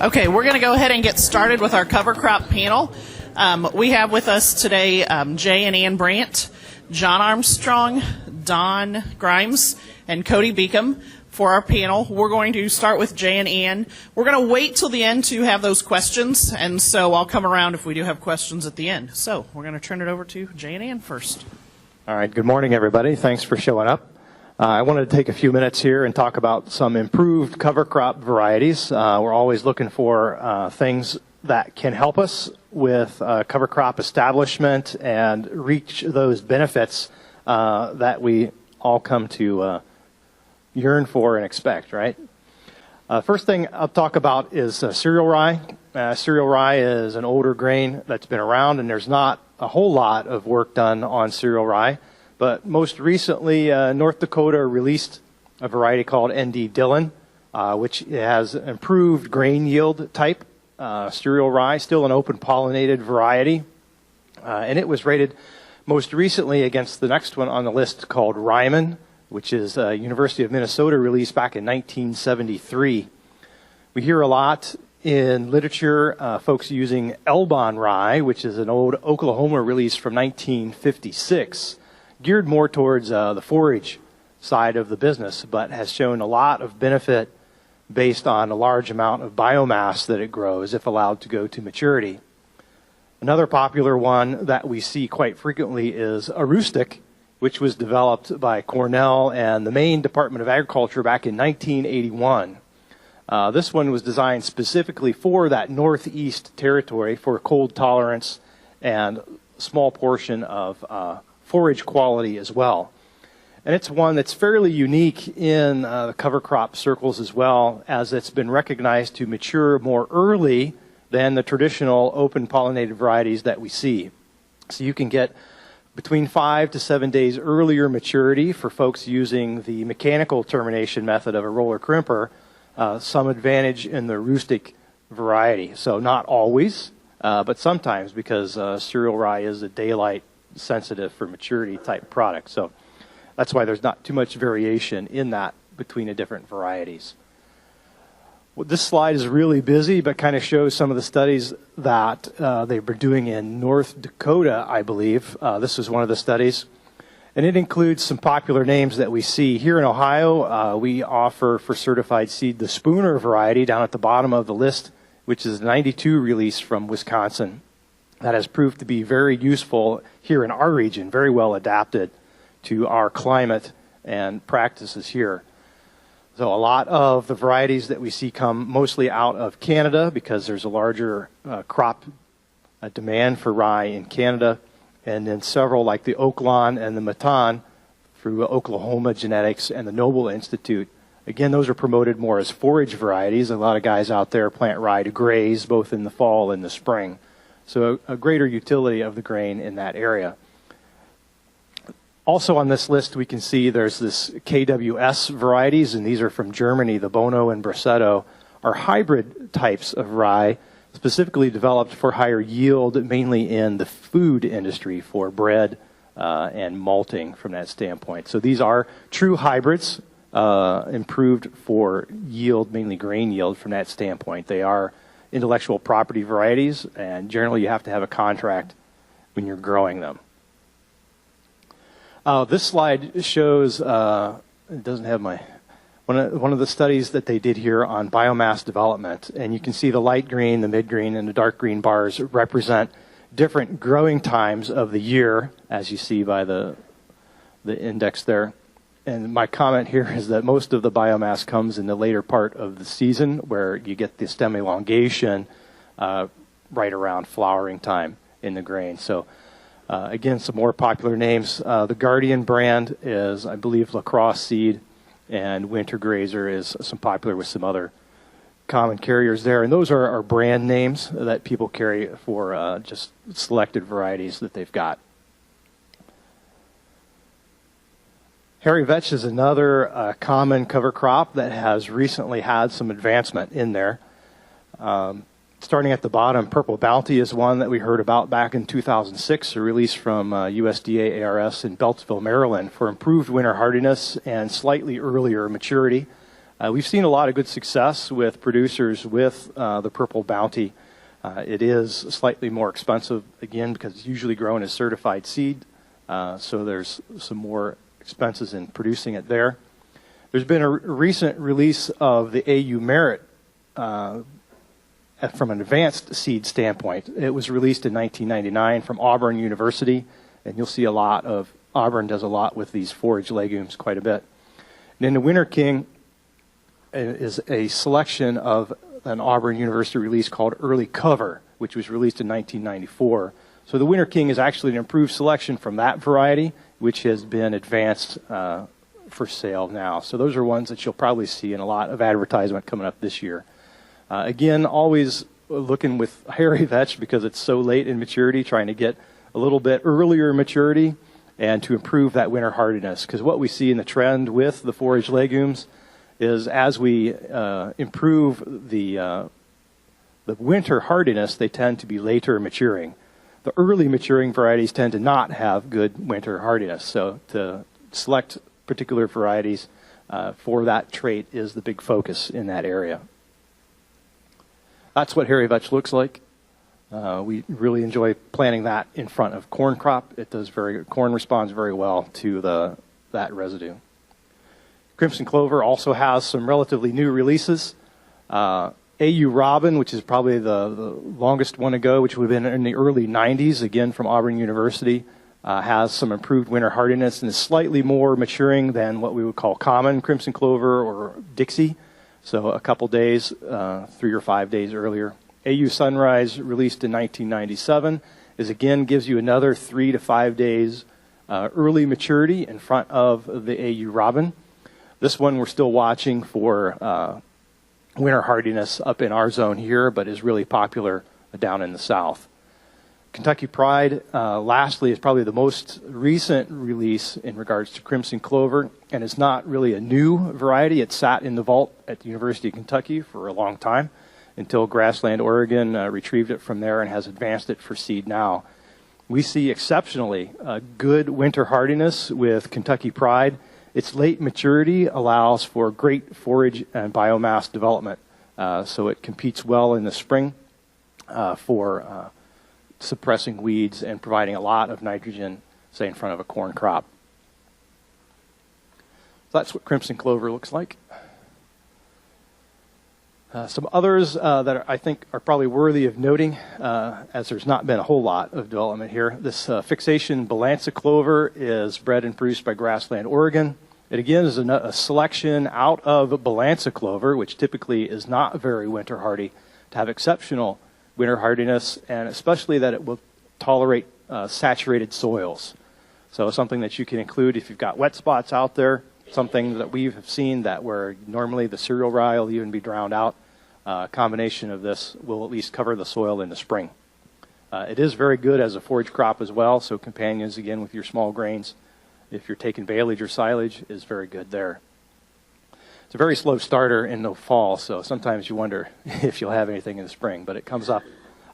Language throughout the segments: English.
Okay, we're going to go ahead and get started with our cover crop panel. We have with us today Jay and Ann Brandt, John Armstrong, Don Grimes, and Cody Beacom for our panel. We're going to start with Jay and Ann. We're going to wait till the end to have those questions, and so I'll come around if we do have questions at the end. So we're going to turn it over to Jay and Ann first. All right, good morning, everybody. Thanks for showing up. I wanted to take a few minutes here and talk about some improved cover crop varieties. We're always looking for things that can help us with cover crop establishment and reach those benefits that we all come to yearn for and expect, right? First thing I'll talk about is cereal rye. Cereal rye is an older grain that's been around, and there's not a whole lot of work done on cereal rye. But most recently, North Dakota released a variety called ND Dillon, which has improved grain yield type cereal rye, still an open pollinated variety. And it was rated most recently against the next one on the list called Ryman, which is University of Minnesota released back in 1973. We hear a lot in literature, folks using Elbon rye, which is an old Oklahoma release from 1956, geared more towards the forage side of the business, but has shown a lot of benefit based on a large amount of biomass that it grows if allowed to go to maturity. Another popular one that we see quite frequently is a rustic, which was developed by Cornell and the Maine Department of Agriculture back in 1981. This one was designed specifically for that northeast territory for cold tolerance and a small portion of forage quality as well. And it's one that's fairly unique in the cover crop circles as well, as it's been recognized to mature more early than the traditional open pollinated varieties that we see. So you can get between 5 to 7 days earlier maturity for folks using the mechanical termination method of a roller crimper, some advantage in the rustic variety. So not always, but sometimes, because cereal rye is a daylight sensitive for maturity type product. So that's why there's not too much variation in that between the different varieties. Well, this slide is really busy, but kind of shows some of the studies that they've been doing in North Dakota, I believe. This is one of the studies. And it includes some popular names that we see. Here in Ohio, we offer for certified seed the Spooner variety down at the bottom of the list, which is a 92 release from Wisconsin. That has proved to be very useful here in our region, very well adapted to our climate and practices here. So a lot of the varieties that we see come mostly out of Canada because there's a larger crop demand for rye in Canada. And then several like the Inoculant and the Matan through Oklahoma Genetics and the Noggle Institute. Again, those are promoted more as forage varieties. A lot of guys out there plant rye to graze both in the fall and the spring. So a greater utility of the grain in that area. Also on this list, we can see there's this KWS varieties, and these are from Germany. The Bono and Brasetto are hybrid types of rye, specifically developed for higher yield, mainly in the food industry for bread and malting from that standpoint. So these are true hybrids, improved for yield, mainly grain yield from that standpoint. They are intellectual property varieties, and generally you have to have a contract when you're growing them. This slide shows, it doesn't have my, one of the studies that they did here on biomass development, and you can see the light green, the mid green, and the dark green bars represent different growing times of the year, as you see by the index there. And my comment here is that most of the biomass comes in the later part of the season, where you get the stem elongation right around flowering time in the grain. So again, some more popular names. The Guardian brand is, I believe, Lacrosse seed, and Winter Grazer is some popular with some other common carriers there. And those are our brand names that people carry for just selected varieties that they've got. Hairy vetch is another common cover crop that has recently had some advancement in there. Starting at the bottom, Purple Bounty is one that we heard about back in 2006, a release from USDA ARS in Beltsville, Maryland, for improved winter hardiness and slightly earlier maturity. We've seen a lot of good success with producers with the Purple Bounty. It is slightly more expensive, again, because it's usually grown as certified seed, so there's some more expenses in producing it there. There's been a recent release of the AU Merit from an advanced seed standpoint. It was released in 1999 from Auburn University, and you'll see Auburn does a lot with these forage legumes quite a bit. And then the Winter King is a selection of an Auburn University release called Early Cover, which was released in 1994. So the Winter King is actually an improved selection from that variety, which has been advanced for sale now. So those are ones that you'll probably see in a lot of advertisement coming up this year. Again, always looking with hairy vetch because it's so late in maturity, trying to get a little bit earlier maturity and to improve that winter hardiness. Because what we see in the trend with the forage legumes is as we improve the winter hardiness, they tend to be later maturing. The early maturing varieties tend to not have good winter hardiness. So to select particular varieties for that trait is the big focus in that area. That's what hairy vetch looks like. We really enjoy planting that in front of corn crop. It does corn responds very well to that residue. Crimson clover also has some relatively new releases. AU Robin, which is probably the longest one to go, which would have been in the early 90s, again from Auburn University, has some improved winter hardiness and is slightly more maturing than what we would call common crimson clover or Dixie. So a couple days, 3 or 5 days earlier. AU Sunrise, released in 1997, gives you another 3 to 5 days early maturity in front of the AU Robin. This one we're still watching for winter hardiness up in our zone here, but is really popular down in the south. Kentucky Pride, lastly, is probably the most recent release in regards to crimson clover, and it's not really a new variety. It sat in the vault at the University of Kentucky for a long time until Grassland, Oregon retrieved it from there and has advanced it for seed now. We see exceptionally good winter hardiness with Kentucky Pride. Its late maturity allows for great forage and biomass development, so it competes well in the spring for suppressing weeds and providing a lot of nitrogen, say, in front of a corn crop. So that's what crimson clover looks like. Some others that I think are probably worthy of noting, as there's not been a whole lot of development here. This fixation Balanza clover is bred and produced by Grassland, Oregon. It again is a selection out of Balanza clover, which typically is not very winter hardy, to have exceptional winter hardiness, and especially that it will tolerate saturated soils. So something that you can include if you've got wet spots out there, something that we have seen that where normally the cereal rye will even be drowned out. A combination of this will at least cover the soil in the spring. It is very good as a forage crop as well, so companions again with your small grains. If you're taking baleage or silage, is very good there. It's a very slow starter in the fall, so sometimes you wonder if you'll have anything in the spring, but it comes up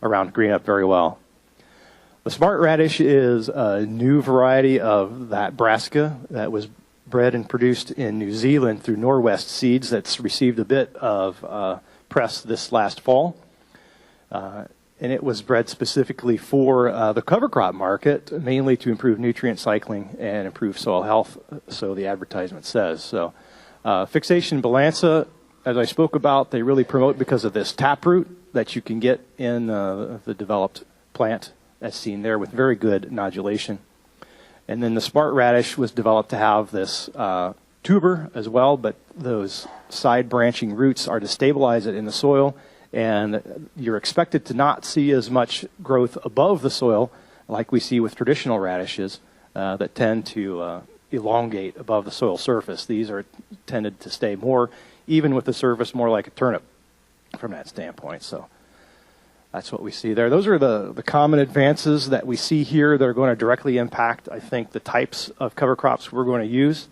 around green up very well. The smart radish is a new variety of that brassica that was bred and produced in New Zealand through Norwest Seeds that's received a bit of press this last fall. And it was bred specifically for the cover crop market, mainly to improve nutrient cycling and improve soil health, so the advertisement says. So fixation Balanza, as I spoke about, they really promote because of this taproot that you can get in the developed plant as seen there with very good nodulation. And then the smart radish was developed to have this tuber as well, but those side branching roots are to stabilize it in the soil, and you're expected to not see as much growth above the soil like we see with traditional radishes that tend to elongate above the soil surface. These are tended to stay more even with the surface, more like a turnip from that standpoint. So that's what we see there. Those are the common advances that we see here that are going to directly impact, I think, the types of cover crops we're going to use.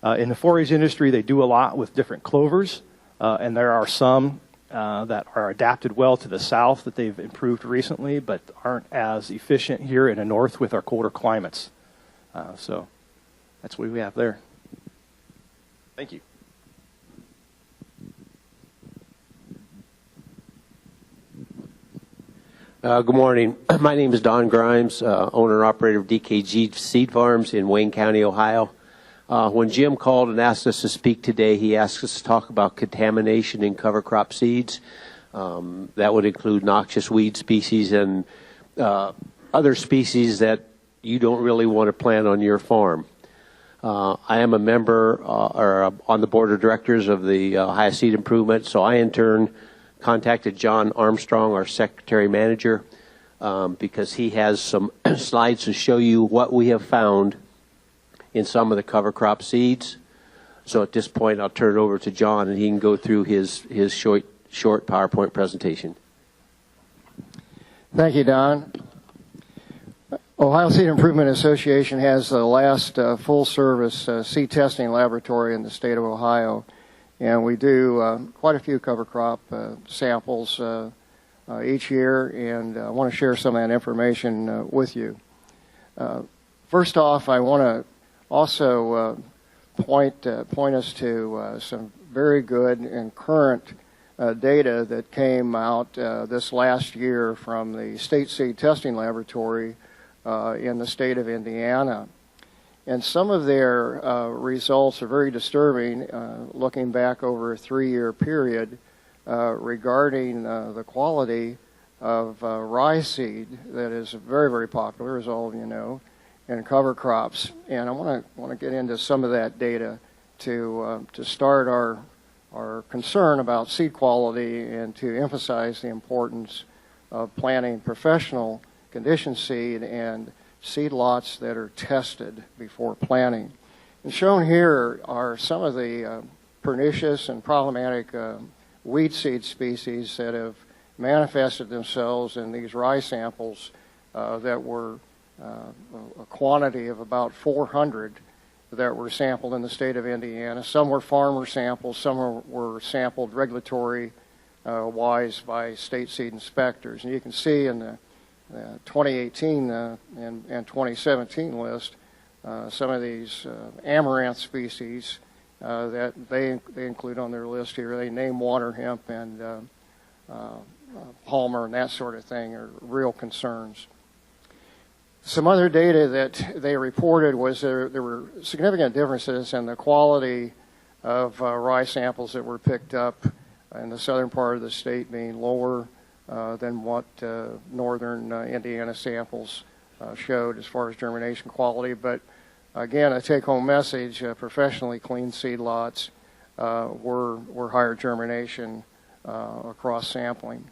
In the forage industry, they do a lot with different clovers, and there are some that are adapted well to the south that they've improved recently, but aren't as efficient here in the north with our colder climates. So that's what we have there. Thank you. Good morning. My name is Don Grimes, owner and operator of DKG Seed Farms in Wayne County, Ohio. When Jim called and asked us to speak today, he asked us to talk about contamination in cover crop seeds. That would include noxious weed species and other species that you don't really want to plant on your farm. I am a member or on the board of directors of the Ohio Seed Improvement, so I in turn contacted John Armstrong, our secretary manager, because he has some slides to show you what we have found in some of the cover crop seeds. So at this point, I'll turn it over to John, and he can go through his short PowerPoint presentation. Thank you, Don. Ohio Seed Improvement Association has the last full-service seed testing laboratory in the state of Ohio, and we do quite a few cover crop samples each year, and I want to share some of that information with you. First off, I want to also point us to some very good and current data that came out this last year from the State Seed Testing Laboratory in the state of Indiana. And some of their results are very disturbing, looking back over a 3-year period regarding the quality of rye seed that is very, very popular, as all of you know, in cover crops. And I want to get into some of that data to start our concern about seed quality and to emphasize the importance of planting professional condition seed and seed lots that are tested before planting. And shown here are some of the pernicious and problematic weed seed species that have manifested themselves in these rye samples that were a quantity of about 400 that were sampled in the state of Indiana. Some were farmer samples, some were sampled regulatory wise by state seed inspectors. And you can see in the 2018 and 2017 list some of these amaranth species that they include on their list here. They name water hemp and palmer and that sort of thing are real concerns. Some other data that they reported was there were significant differences in the quality of rye samples that were picked up in the southern part of the state being lower than what northern Indiana samples showed as far as germination quality. But again, a take-home message, professionally cleaned seed lots were higher germination across sampling.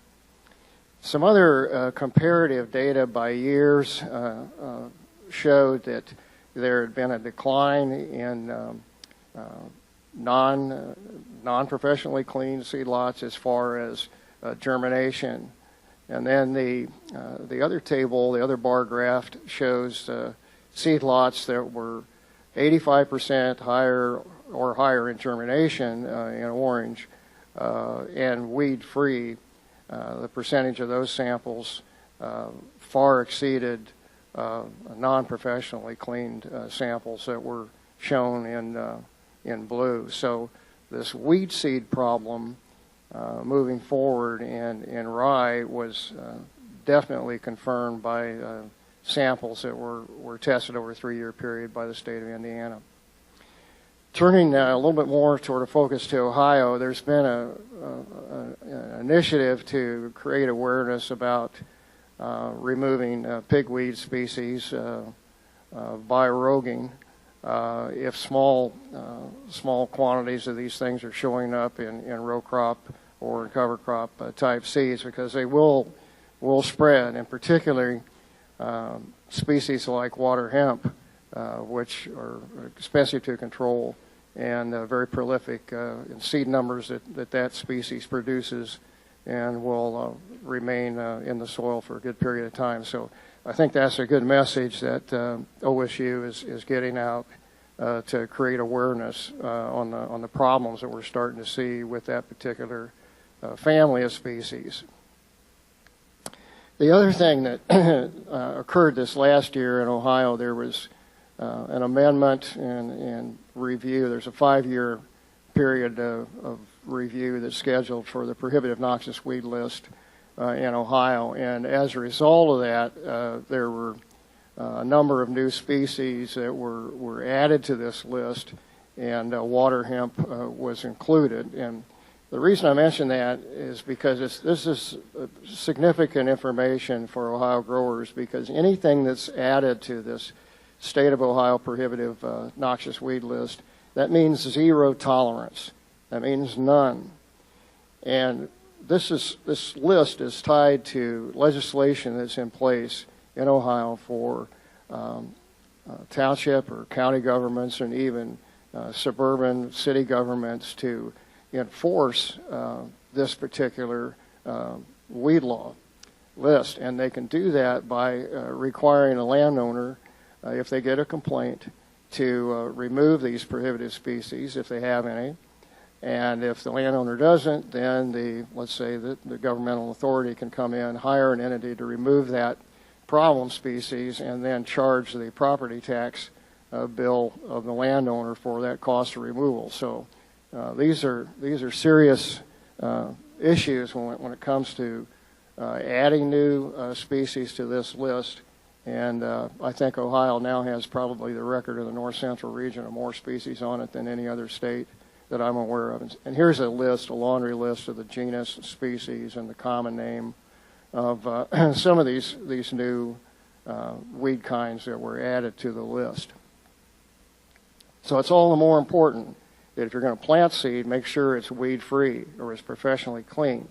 Some other comparative data by years showed that there had been a decline in non-professionally cleaned seed lots as far as germination. And then the other table, the other bar graph, shows seed lots that were 85% higher or higher in germination in orange and weed-free. The percentage of those samples far exceeded non-professionally cleaned samples that were shown in blue. So this weed seed problem moving forward in rye was definitely confirmed by samples that were tested over a 3-year period by the state of Indiana. Turning a little bit more toward a focus to Ohio, there's been an initiative to create awareness about removing pigweed species by roguing. If small quantities of these things are showing up in row crop or in cover crop type seeds, because they will spread, and particularly species like water hemp, which are expensive to control and very prolific in seed numbers that species produces, and will remain in the soil for a good period of time. So I think that's a good message that OSU is getting out to create awareness on the problems that we're starting to see with that particular family of species. The other thing that occurred this last year in Ohio, there was an amendment and review. There's a 5-year period of review that's scheduled for the prohibitive noxious weed list in Ohio. And as a result of that, there were a number of new species that were added to this list, and water hemp was included. And the reason I mention that is because this is significant information for Ohio growers, because anything that's added to this state of Ohio prohibitive noxious weed list, that means zero tolerance. That means none. And this list is tied to legislation that's in place in Ohio for township or county governments and even suburban city governments to enforce this particular weed law list. And they can do that by requiring a landowner, if they get a complaint, to remove these prohibited species if they have any. And if the landowner doesn't, then let's say that the governmental authority can come in, hire an entity to remove that problem species, and then charge the property tax bill of the landowner for that cost of removal. So these are serious issues when it comes to adding new species to this list. And I think Ohio now has probably the record of the north central region of more species on it than any other state that I'm aware of. And here's a laundry list of the genus, species, and the common name of some of these new weed kinds that were added to the list. So it's all the more important that if you're going to plant seed, make sure it's weed-free or it's professionally cleaned.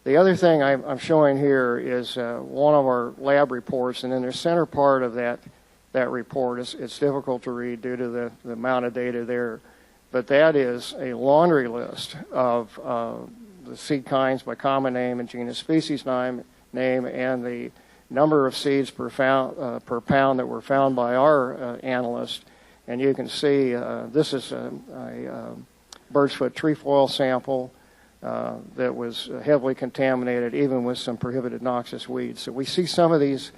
The other thing I'm showing here is one of our lab reports, and in the center part of that report, it's difficult to read due to the amount of data there, but that is a laundry list of the seed kinds by common name and genus species name and the number of seeds per pound that were found by our analyst. And you can see this is a bird's foot trefoil sample that was heavily contaminated, even with some prohibited noxious weeds. So we see some of these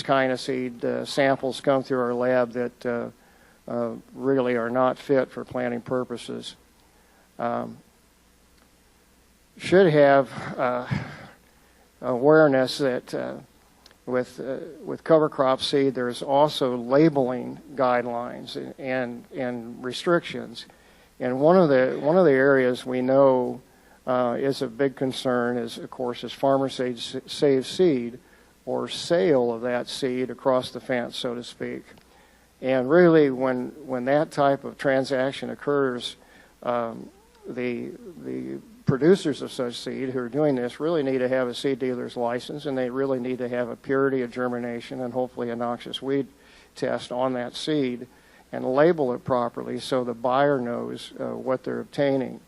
kind of seed samples come through our lab that really are not fit for planting purposes. Should have awareness that with cover crop seed, there's also labeling guidelines and restrictions. And one of the areas we know is a big concern is, of course, is farmer save seed or sale of that seed across the fence, so to speak. And really, when that type of transaction occurs, the producers of such seed who are doing this really need to have a seed dealer's license, and they really need to have a purity of germination and hopefully a noxious weed test on that seed and label it properly so the buyer knows what they're obtaining.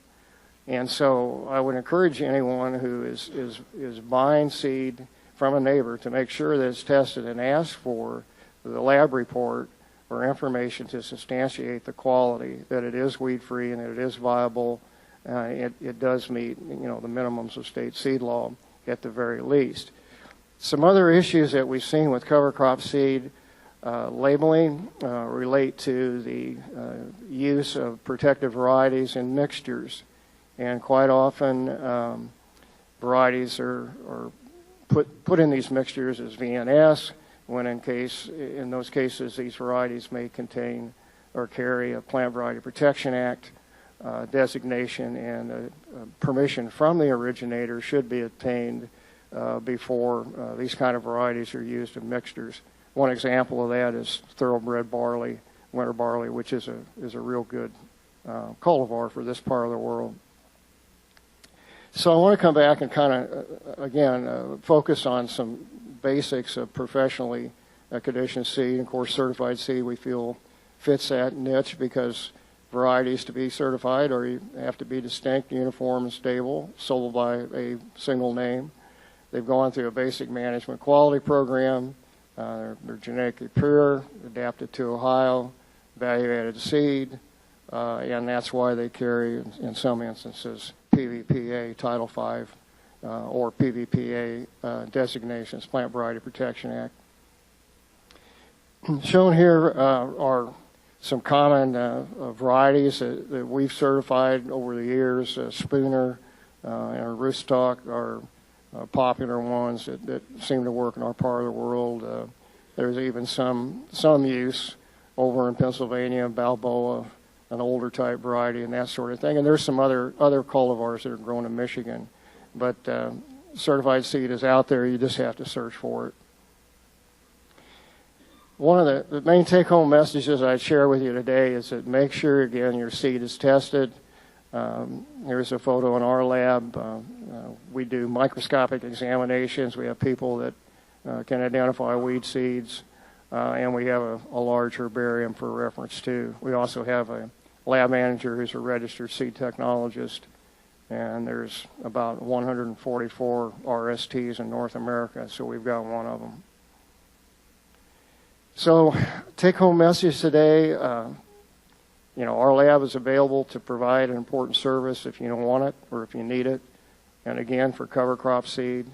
And so I would encourage anyone who is buying seed from a neighbor to make sure that it's tested and ask for the lab report or information to substantiate the quality, that it is weed-free and that it is viable. It does meet, the minimums of state seed law at the very least. Some other issues that we've seen with cover crop seed labeling relate to the use of protective varieties in mixtures. And quite often, varieties are put in these mixtures as VNS, when in those cases these varieties may contain or carry a Plant Variety Protection Act designation, and permission from the originator should be obtained before these kind of varieties are used in mixtures. One example of that is thoroughbred barley, winter barley, which is a real good cultivar for this part of the world. So I want to come back and kind of, again, focus on some basics of professionally conditioned seed. Of course, certified seed we feel fits that niche because varieties to be certified or you have to be distinct, uniform, and stable, sold by a single name. They've gone through a basic management quality program. They're genetically pure, adapted to Ohio, value-added seed, and that's why they carry, in some instances, PVPA Title V or PVPA designations, Plant Variety Protection Act. Shown here are some common varieties that we've certified over the years. Spooner and Rootstock are popular ones that seem to work in our part of the world. There's even some use over in Pennsylvania, Balboa, an older type variety and that sort of thing. And there's some other cultivars that are grown in Michigan. But certified seed is out there. You just have to search for it. One of the main take-home messages I'd share with you today is that make sure, again, your seed is tested. Here's a photo in our lab. We do microscopic examinations. We have people that can identify weed seeds, and we have a large herbarium for reference, too. We also have a lab manager who's a registered seed technologist, and there's about 144 RSTs in North America, so we've got one of them. So, take-home message today, our lab is available to provide an important service if you don't want it or if you need it. And again, for cover crop seed,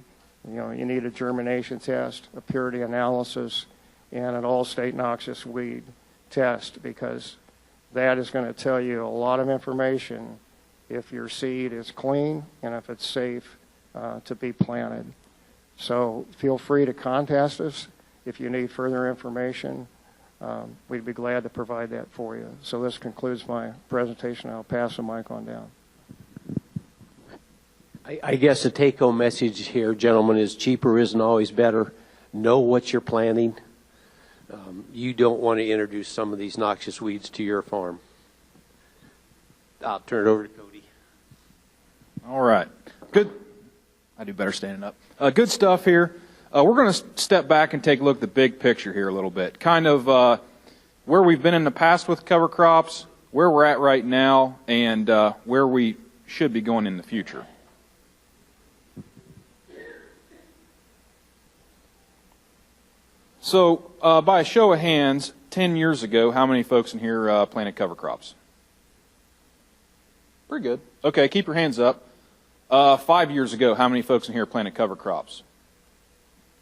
you need a germination test, a purity analysis, and an all-state noxious weed test, because that is going to tell you a lot of information if your seed is clean and if it's safe to be planted. So feel free to contact us if you need further information. We'd be glad to provide that for you. So this concludes my presentation. I'll pass the mic on down. I guess the take-home message here, gentlemen, is cheaper isn't always better. Know what you're planting. You don't want to introduce some of these noxious weeds to your farm. I'll turn it over to Cody. All right. Good. I do better standing up. Good stuff here. We're going to step back and take a look at the big picture here a little bit. Kind of where we've been in the past with cover crops, where we're at right now, and where we should be going in the future. So, by a show of hands, 10 years ago, how many folks in here planted cover crops? Pretty good. Okay, keep your hands up. 5 years ago, how many folks in here planted cover crops?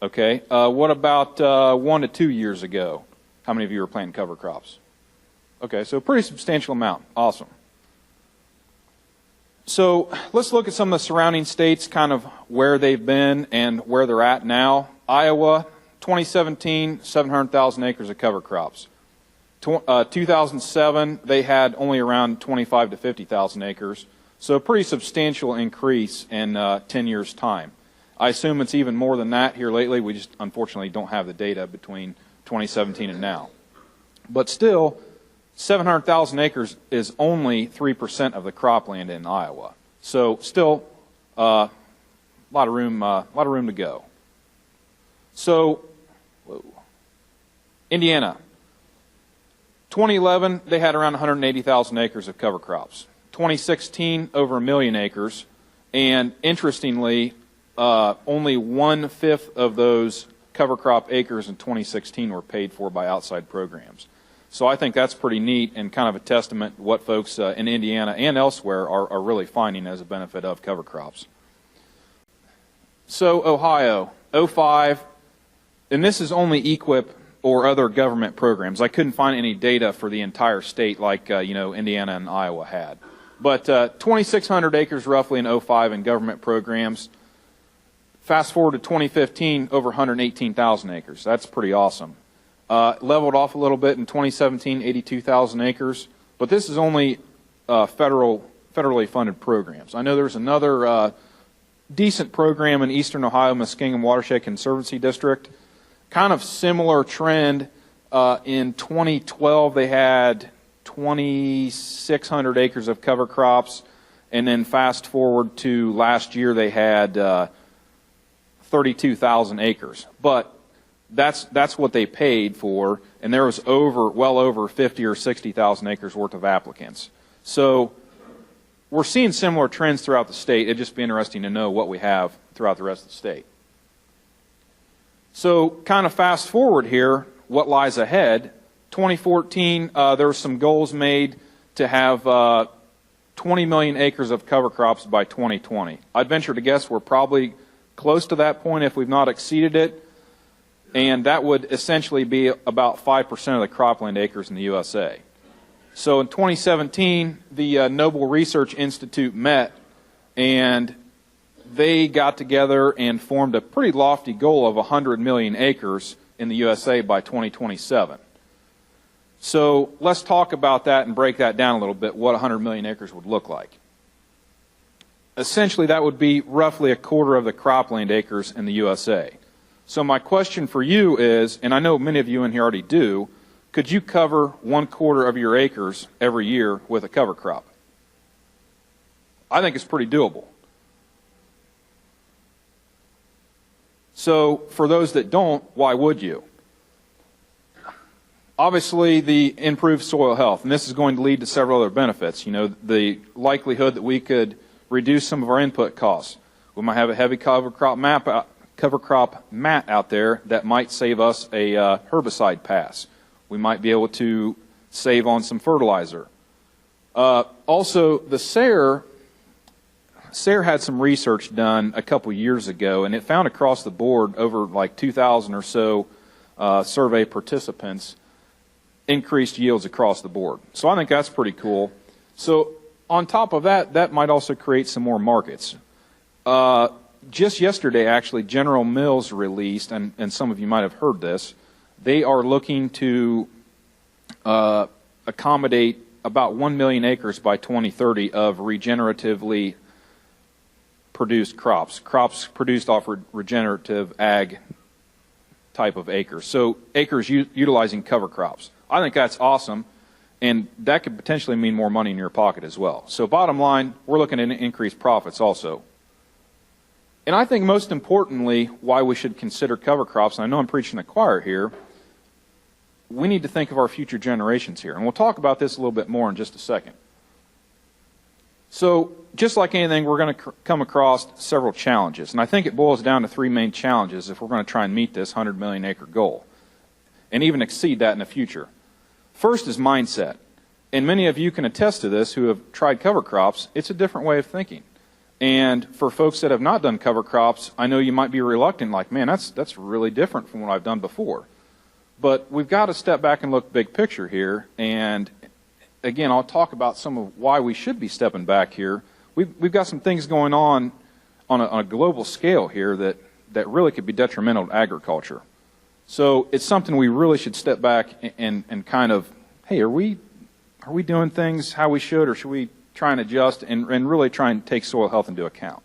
Okay. What about 1 to 2 years ago? How many of you were planting cover crops? Okay, so a pretty substantial amount. Awesome. So let's look at some of the surrounding states, kind of where they've been and where they're at now. Iowa, 2017, 700,000 acres of cover crops. 2007, they had only around 25 to 50,000 acres. So a pretty substantial increase in 10 years' time. I assume it's even more than that here lately. We just unfortunately don't have the data between 2017 and now. But still, 700,000 acres is only 3% of the cropland in Iowa. So still a lot of room to go. So, Indiana, 2011 they had around 180,000 acres of cover crops. 2016 over 1 million acres, and interestingly, only 1/5 of those cover crop acres in 2016 were paid for by outside programs. So I think that's pretty neat and kind of a testament to what folks in Indiana and elsewhere are really finding as a benefit of cover crops. So Ohio, 05, and this is only EQIP or other government programs. I couldn't find any data for the entire state like Indiana and Iowa had. But 2,600 acres roughly in 05 in government programs. Fast forward to 2015, over 118,000 acres. That's pretty awesome. Leveled off a little bit in 2017, 82,000 acres. But this is only federally funded programs. I know there's another decent program in eastern Ohio, Muskingum Watershed Conservancy District. Kind of similar trend. In 2012, they had 2,600 acres of cover crops. And then fast forward to last year, they had 32,000 acres. But that's what they paid for, and there was well over 50 or 60,000 acres worth of applicants. So we're seeing similar trends throughout the state. It'd just be interesting to know what we have throughout the rest of the state. So kind of fast forward here, what lies ahead. 2014, there were some goals made to have 20 million acres of cover crops by 2020. I'd venture to guess we're probably close to that point if we've not exceeded it. And that would essentially be about 5% of the cropland acres in the USA. So in 2017, the Noggle Research Institute met, and they got together and formed a pretty lofty goal of 100 million acres in the USA by 2027. So let's talk about that and break that down a little bit, what 100 million acres would look like. Essentially, that would be roughly a quarter of the cropland acres in the USA. So my question for you is, and I know many of you in here already do, could you cover 1/4 of your acres every year with a cover crop? I think it's pretty doable. So for those that don't, why would you? Obviously, the improved soil health, and this is going to lead to several other benefits. You know, the likelihood that we could reduce some of our input costs. We might have a heavy cover crop mat out there that might save us a herbicide pass. We might be able to save on some fertilizer. Also, the SARE had some research done a couple years ago, and it found across the board over like 2,000 or so survey participants increased yields across the board. So I think that's pretty cool. So on top of that, that might also create some more markets. Just yesterday, actually, General Mills released, and some of you might have heard this, they are looking to accommodate about 1 million acres by 2030 of regeneratively produced crops produced off regenerative ag type of acres. So acres utilizing cover crops. I think that's awesome, and that could potentially mean more money in your pocket as well. So bottom line, we're looking at increased profits also. And I think most importantly, why we should consider cover crops, and I know I'm preaching to the choir here, we need to think of our future generations here. And we'll talk about this a little bit more in just a second. So just like anything, we're going to come across several challenges. And I think it boils down to 3 main challenges if we're going to try and meet this 100 million acre goal and even exceed that in the future. First is mindset. And many of you can attest to this who have tried cover crops. It's a different way of thinking. And for folks that have not done cover crops, I know you might be reluctant, like, man, that's really different from what I've done before. But we've got to step back and look big picture here. And again, I'll talk about some of why we should be stepping back here. We've got some things going on a global scale here that really could be detrimental to agriculture. So it's something we really should step back and kind of, hey, are we doing things how we should, or should we try and adjust and really try and take soil health into account?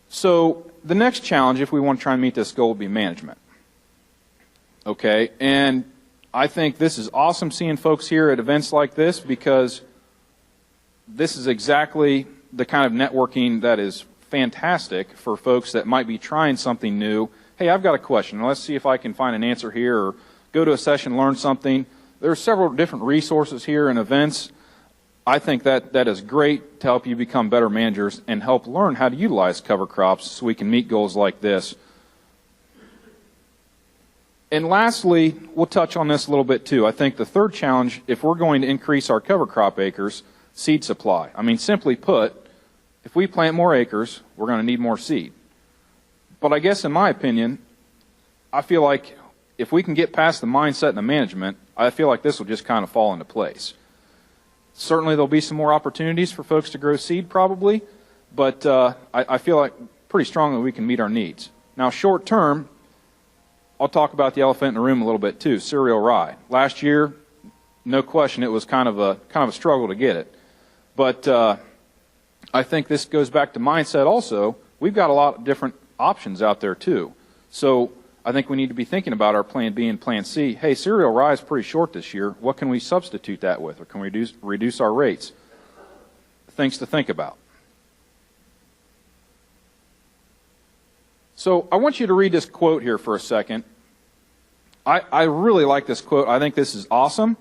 So the next challenge, if we want to try and meet this goal, would be management. Okay, and I think this is awesome seeing folks here at events like this, because this is exactly the kind of networking that is fantastic for folks that might be trying something new. Hey, I've got a question. Let's see if I can find an answer here, or go to a session, learn something. There are several different resources here and events. I think that is great to help you become better managers and help learn how to utilize cover crops so we can meet goals like this. And lastly, we'll touch on this a little bit too. I think the third challenge, if we're going to increase our cover crop acres, seed supply. I mean, simply put, if we plant more acres, we're going to need more seed. But I guess in my opinion, I feel like if we can get past the mindset and the management, I feel like this will just kind of fall into place. Certainly there'll be some more opportunities for folks to grow seed probably, but I feel like pretty strongly we can meet our needs. Now short term, I'll talk about the elephant in the room a little bit too, cereal rye. Last year, no question, it was kind of a struggle to get it. But I think this goes back to mindset also. We've got a lot of different options out there too. So I think we need to be thinking about our plan B and plan C. Hey, cereal rye is pretty short this year. What can we substitute that with? Or can we reduce our rates? Things to think about. So I want you to read this quote here for a second. I really like this quote. I think this is awesome.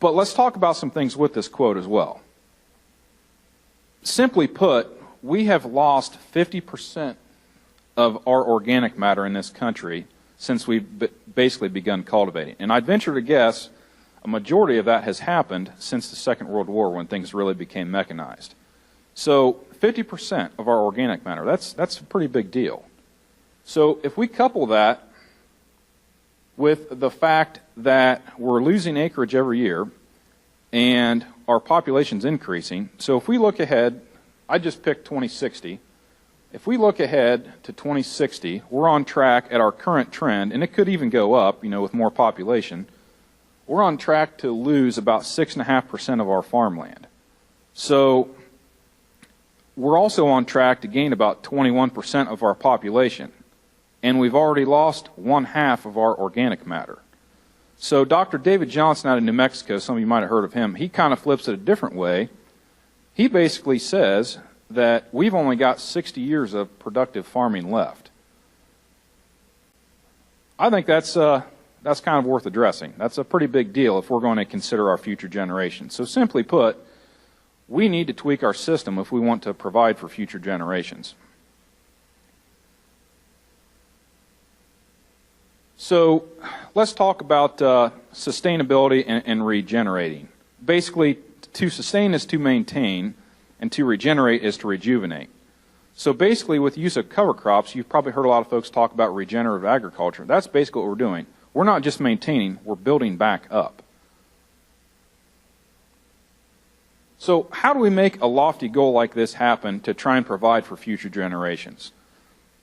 But let's talk about some things with this quote as well. Simply put, we have lost 50% of our organic matter in this country since we've basically begun cultivating. And I'd venture to guess a majority of that has happened since the Second World War, when things really became mechanized. So 50% of our organic matter, that's a pretty big deal. So if we couple that with the fact that we're losing acreage every year, and our population's increasing. So if we look ahead, I just picked 2060. If we look ahead to 2060, we're on track at our current trend, and it could even go up, with more population. We're on track to lose about 6.5% of our farmland. So we're also on track to gain about 21% of our population, and we've already lost 1/2 of our organic matter. So Dr. David Johnson out of New Mexico, some of you might have heard of him, he kind of flips it a different way. He basically says that we've only got 60 years of productive farming left. I think that's kind of worth addressing. That's a pretty big deal if we're going to consider our future generations. So simply put, we need to tweak our system if we want to provide for future generations. So let's talk about sustainability and regenerating. Basically, to sustain is to maintain, and to regenerate is to rejuvenate. So basically, with the use of cover crops, you've probably heard a lot of folks talk about regenerative agriculture. That's basically what we're doing. We're not just maintaining, we're building back up. So how do we make a lofty goal like this happen to try and provide for future generations?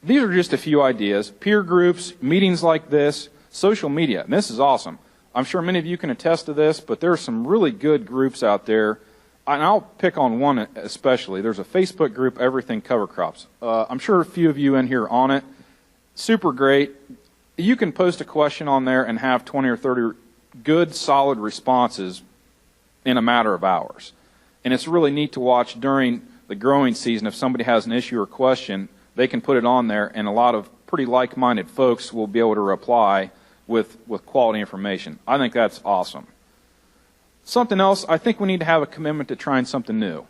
These are just a few ideas. Peer groups, meetings like this, social media. And this is awesome. I'm sure many of you can attest to this, but there are some really good groups out there. And I'll pick on one especially. There's a Facebook group, Everything Cover Crops. I'm sure a few of you in here are on it. Super great. You can post a question on there and have 20 or 30 good, solid responses in a matter of hours. And it's really neat to watch during the growing season. If somebody has an issue or question, they can put it on there, and a lot of pretty like-minded folks will be able to reply with quality information. I think that's awesome. Something else, I think we need to have a commitment to trying something new.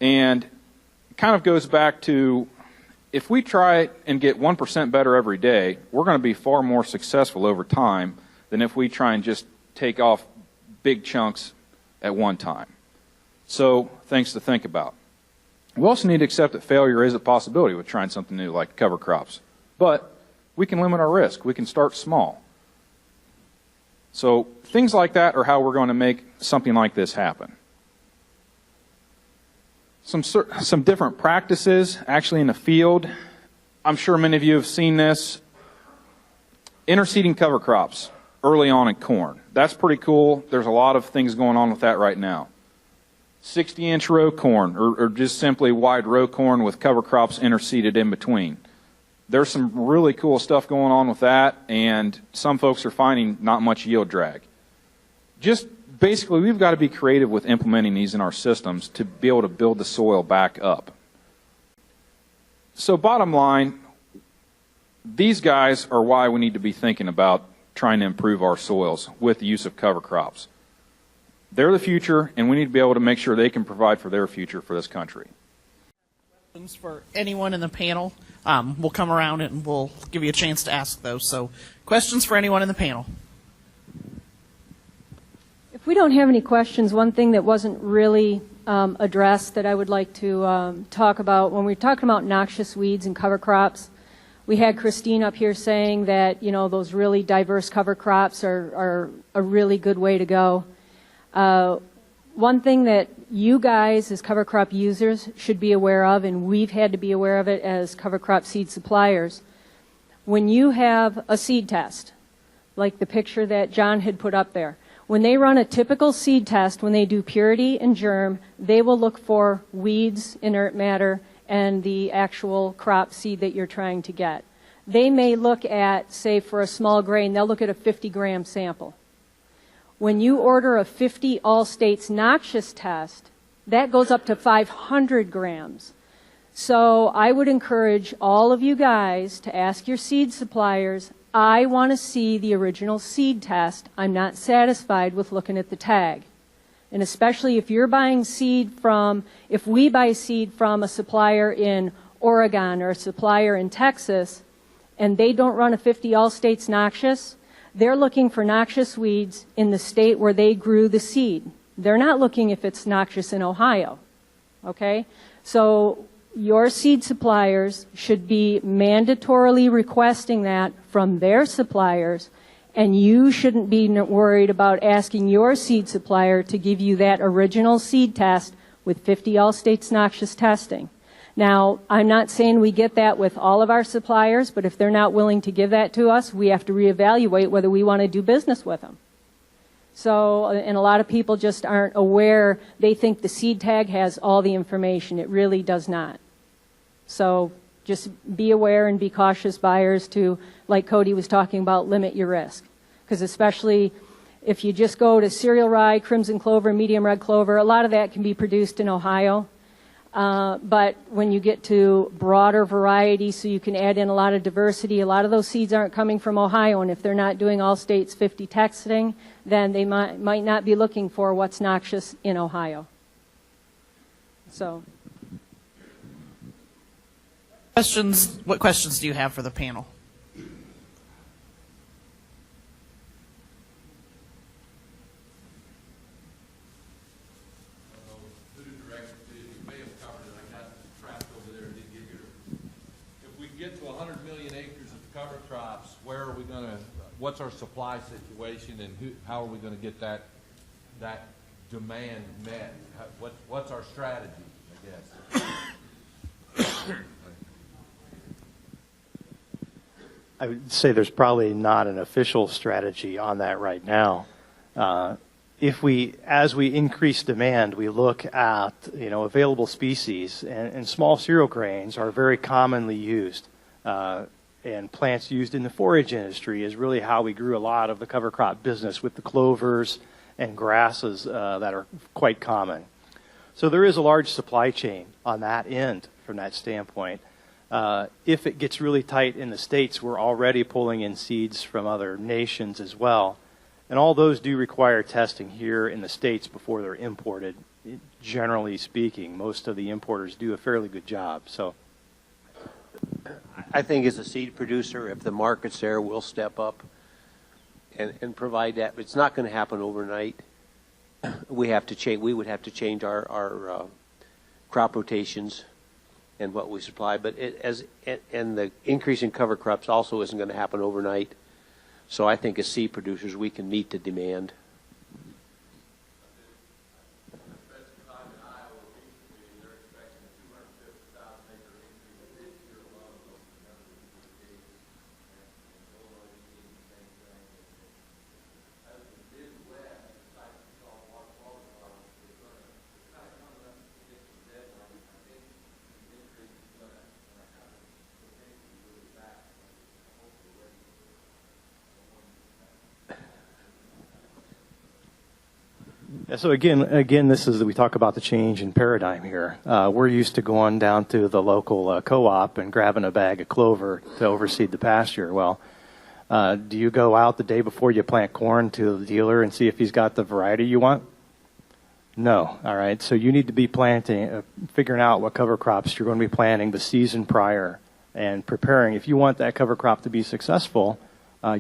And it kind of goes back to, if we try and get 1% better every day, we're going to be far more successful over time than if we try and just take off big chunks at one time. So, things to think about. We also need to accept that failure is a possibility with trying something new like cover crops. But we can limit our risk. We can start small. So things like that are how we're going to make something like this happen. Some different practices actually in the field. I'm sure many of you have seen this. Interseeding cover crops early on in corn. That's pretty cool. There's a lot of things going on with that right now. 60-inch row corn, or just simply wide row corn with cover crops interseeded in between. There's some really cool stuff going on with that, and some folks are finding not much yield drag. Just basically, we've got to be creative with implementing these in our systems to be able to build the soil back up. So bottom line, these guys are why we need to be thinking about trying to improve our soils with the use of cover crops. They're the future, and we need to be able to make sure they can provide for their future for this country. Questions for anyone in the panel? We'll come around and we'll give you a chance to ask those. So, questions for anyone in the panel? If we don't have any questions, one thing that wasn't really addressed that I would like to talk about, when we're talking about noxious weeds and cover crops, we had Christine up here saying that, those really diverse cover crops are a really good way to go. One thing that you guys as cover crop users should be aware of, and we've had to be aware of it as cover crop seed suppliers, when you have a seed test, like the picture that John had put up there, when they run a typical seed test, when they do purity and germ, they will look for weeds, inert matter, and the actual crop seed that you're trying to get. They may look at, say for a small grain, they'll look at a 50-gram sample. When you order a 50 all states noxious test, that goes up to 500 grams. So I would encourage all of you guys to ask your seed suppliers, I want to see the original seed test. I'm not satisfied with looking at the tag. And especially if you're buying seed from, if we buy seed from a supplier in Oregon or a supplier in Texas, and they don't run a 50 all states noxious, they're looking for noxious weeds in the state where they grew the seed. They're not looking if it's noxious in Ohio, okay? So your seed suppliers should be mandatorily requesting that from their suppliers, And you shouldn't be worried about asking your seed supplier to give you that original seed test with 50 all states noxious testing. Now, I'm not saying we get that with all of our suppliers, but if they're not willing to give that to us, we have to reevaluate whether we want to do business with them. So, and a lot of people just aren't aware. They think the seed tag has all the information. It really does not. So just be aware and be cautious, buyers, to, like Cody was talking about, limit your risk. Because especially if you just go to cereal rye, crimson clover, medium red clover, a lot of that can be produced in Ohio. But when you get to broader varieties, so you can add in a lot of diversity, a lot of those seeds aren't coming from Ohio, and if they're not doing all states 50 testing, then they might not be looking for what's noxious in Ohio. So. What questions do you have for the panel? Where are we going to? What's our supply situation, and how are we going to get that demand met? What's our strategy? I guess. I would say there's probably not an official strategy on that right now. As we increase demand, we look at available species, and small cereal grains are very commonly used. And plants used in the forage industry is really how we grew a lot of the cover crop business with the clovers and grasses that are quite common. So there is a large supply chain on that end from that standpoint. If it gets really tight in the States, we're already pulling in seeds from other nations as well. And all those do require testing here in the States before they're imported. Generally speaking, most of the importers do a fairly good job. So I think as a seed producer, if the market's there, we'll step up and provide that. But it's not going to happen overnight. We have to change. We would have to change our crop rotations and what we supply. But and the increase in cover crops also isn't going to happen overnight. So I think as seed producers, we can meet the demand. So again, we talk about the change in paradigm here. We're used to going down to the local co-op and grabbing a bag of clover to overseed the pasture. Well, do you go out the day before you plant corn to the dealer and see if he's got the variety you want? No. All right. So you need to be figuring out what cover crops you're going to be planting the season prior and preparing. If you want that cover crop to be successful,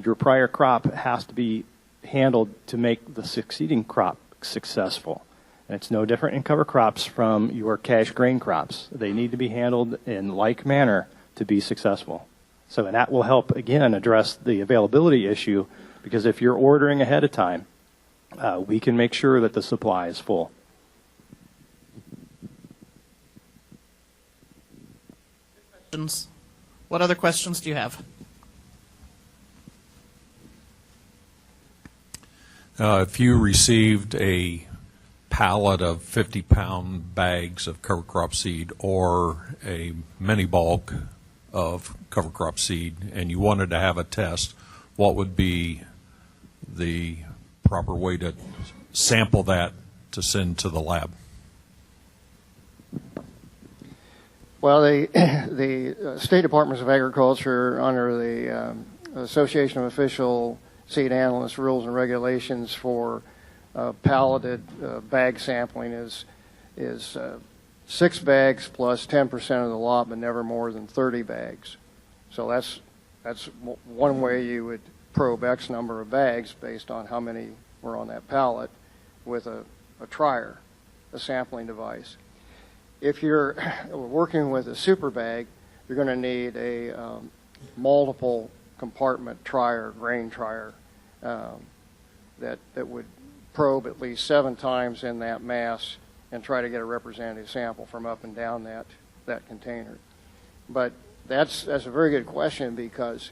your prior crop has to be handled to make the succeeding crop successful. And it's no different in cover crops from your cash grain crops. They need to be handled in like manner to be successful. So, and that will help, again, address the availability issue, because if you're ordering ahead of time, we can make sure that the supply is full. What other questions do you have? If you received a pallet of 50-pound bags of cover crop seed or a mini bulk of cover crop seed and you wanted to have a test, what would be the proper way to sample that to send to the lab? Well, the State Departments of Agriculture, under the Association of Official Seed Analysts Rules and Regulations for palleted bag sampling, is 6 bags plus 10% of the lot, but never more than 30 bags. So that's one way you would probe X number of bags based on how many were on that pallet with a trier, a sampling device. If you're working with a super bag, you're going to need a multiple compartment trier, grain trier, that would probe at least 7 times in that mass and try to get a representative sample from up and down that container. But that's a very good question, because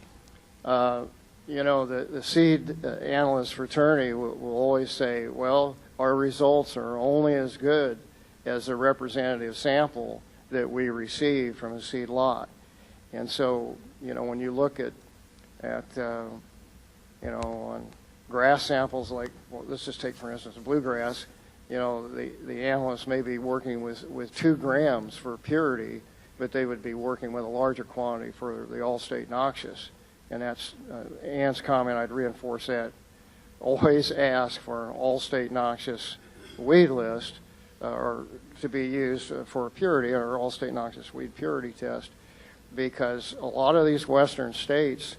the seed analyst fraternity will always say, well, our results are only as good as the representative sample that we receive from a seed lot. And so, when you look at on grass samples, like, well, let's just take, for instance, bluegrass, the analysts may be working with 2 grams for purity, but they would be working with a larger quantity for the all-state noxious. And that's Ann's comment. I'd reinforce that. Always ask for an all-state noxious weed list, or to be used for purity, or all-state noxious weed purity test, because a lot of these western states,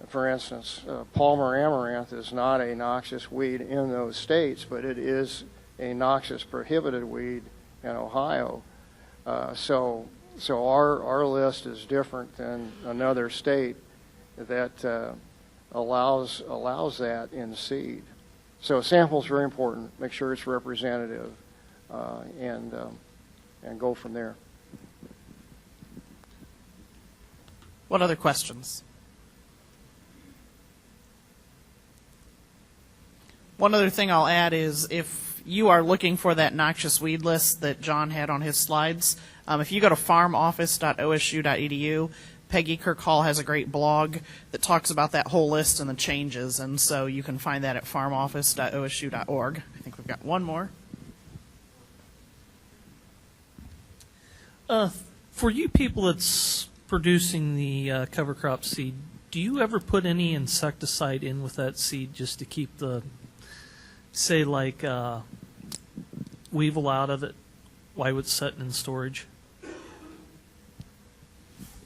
for instance, Palmer amaranth is not a noxious weed in those states, but it is a noxious prohibited weed in Ohio. So our list is different than another state that allows that in seed. So sample is very important. Make sure it's representative, and go from there. What other questions? One other thing I'll add is, if you are looking for that noxious weed list that John had on his slides, if you go to farmoffice.osu.edu, Peggy Kirkhall has a great blog that talks about that whole list and the changes, and so you can find that at farmoffice.osu.org. I think we've got one more. For you people that's producing the cover crop seed, do you ever put any insecticide in with that seed just to keep the, say, like weevil out of it while it's sitting in storage?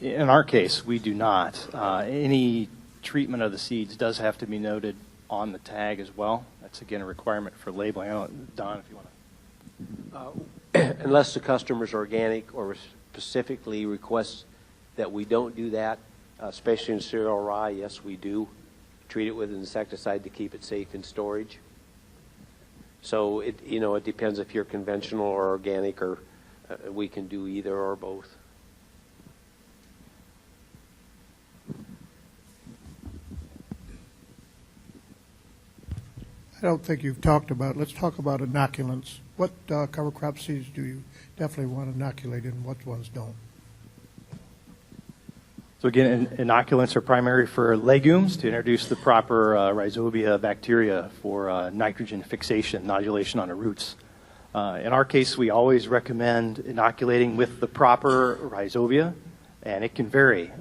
In our case, we do not. Any treatment of the seeds does have to be noted on the tag as well. That's, again, a requirement for labeling. I don't know, Don, if you want to. Unless the customer's organic or specifically requests that we don't do that, especially in cereal rye, yes, we do treat it with insecticide to keep it safe in storage. So it depends if you're conventional or organic, or we can do either or both. I don't think you've talked about, let's talk about inoculants. What cover crop seeds do you definitely want inoculated and what ones don't? So again, inoculants are primary for legumes to introduce the proper rhizobia bacteria for nitrogen fixation, nodulation on the roots. In our case, we always recommend inoculating with the proper rhizobia, and it can vary.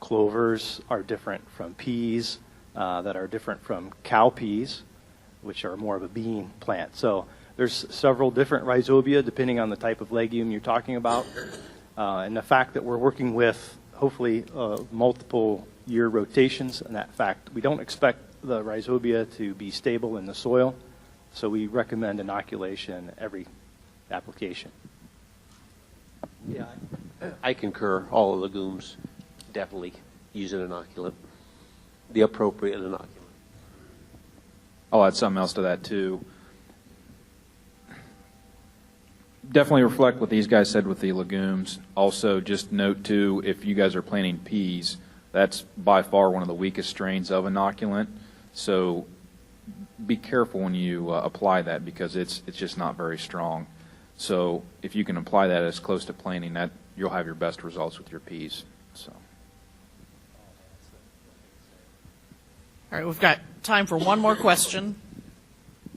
Clovers are different from peas, that are different from cowpeas, which are more of a bean plant. So there's several different rhizobia depending on the type of legume you're talking about. And the fact that we're working with hopefully multiple year rotations, and that fact we don't expect the rhizobia to be stable in the soil, so we recommend inoculation every application. Yeah, I concur. All the legumes definitely use an inoculant, the appropriate inoculant. I'll add something else to that, too. Definitely reflect what these guys said with the legumes. Also, just note, too, if you guys are planting peas, that's by far one of the weakest strains of inoculant. So be careful when you apply that, because it's just not very strong. So if you can apply that as close to planting, that you'll have your best results with your peas. So. All right, we've got time for one more question.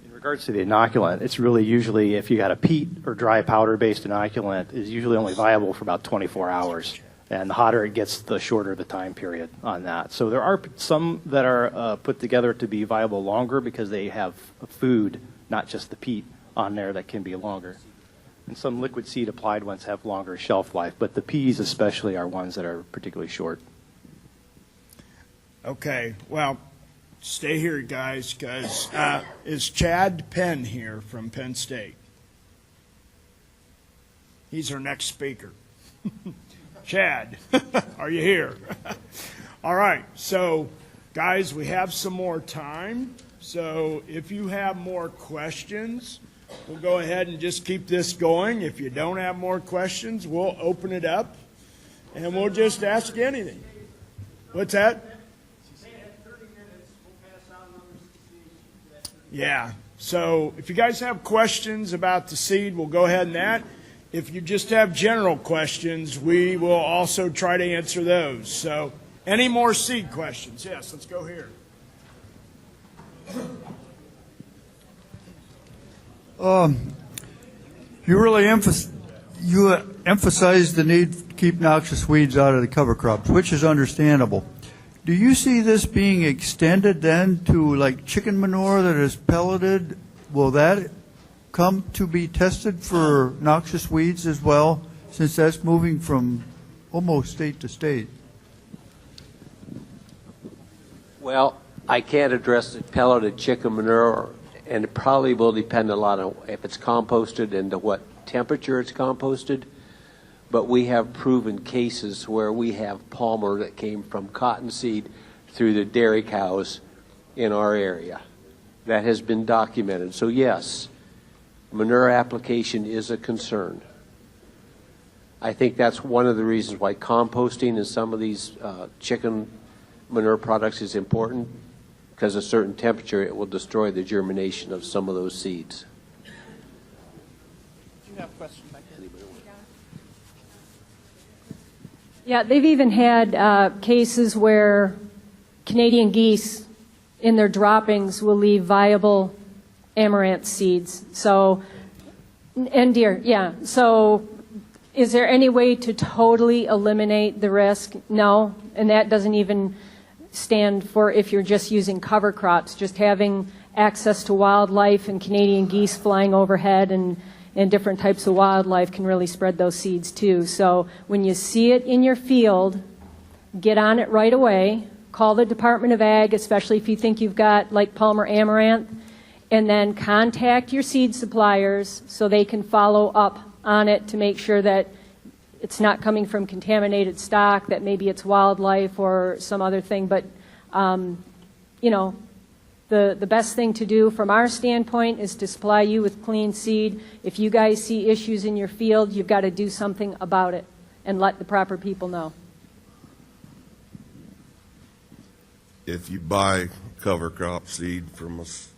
In regards to the inoculant, it's really usually, if you got a peat or dry powder-based inoculant, is usually only viable for about 24 hours. And the hotter it gets, the shorter the time period on that. So there are some that are put together to be viable longer because they have food, not just the peat, on there that can be longer. And some liquid seed applied ones have longer shelf life, but the peas especially are ones that are particularly short. Okay, well, stay here, guys, because is Chad Penn here from Penn State? He's our next speaker. Chad, are you here? All right, so Guys, we have some more time, so if you have more questions, we'll go ahead and just keep this going. If you don't have more questions, we'll open it up, and we'll just ask anything. What's that? Yeah, so if you guys have questions about the seed, we'll go ahead and that. If you just have general questions, we will also try to answer those. So, any more seed questions? Yes, let's go here. You really emphasize the need to keep noxious weeds out of the cover crops, which is understandable. Do you see this being extended then to like chicken manure that is pelleted? Will that come to be tested for noxious weeds as well, since that's moving from almost state to state? Well, I can't address the pelleted chicken manure, and it probably will depend a lot on if it's composted and to what temperature it's composted. But we have proven cases where we have palmer that came from cottonseed through the dairy cows in our area. That has been documented. So yes, manure application is a concern. I think that's one of the reasons why composting in some of these chicken manure products is important, because at a certain temperature it will destroy the germination of some of those seeds. Do you have a question back here? Yeah, they've even had cases where Canadian geese in their droppings will leave viable amaranth seeds. So, and deer, yeah. So is there any way to totally eliminate the risk? No, and that doesn't even stand for if you're just using cover crops, just having access to wildlife and Canadian geese flying overhead and different types of wildlife can really spread those seeds too. So when you see it in your field, get on it right away. Call the Department of Ag, especially if you think you've got like Palmer amaranth, and then contact your seed suppliers so they can follow up on it to make sure that it's not coming from contaminated stock, that maybe it's wildlife or some other thing. But, you know, the best thing to do from our standpoint is to supply you with clean seed. If you guys see issues in your field, you've got to do something about it and let the proper people know. If you buy cover crop seed from us,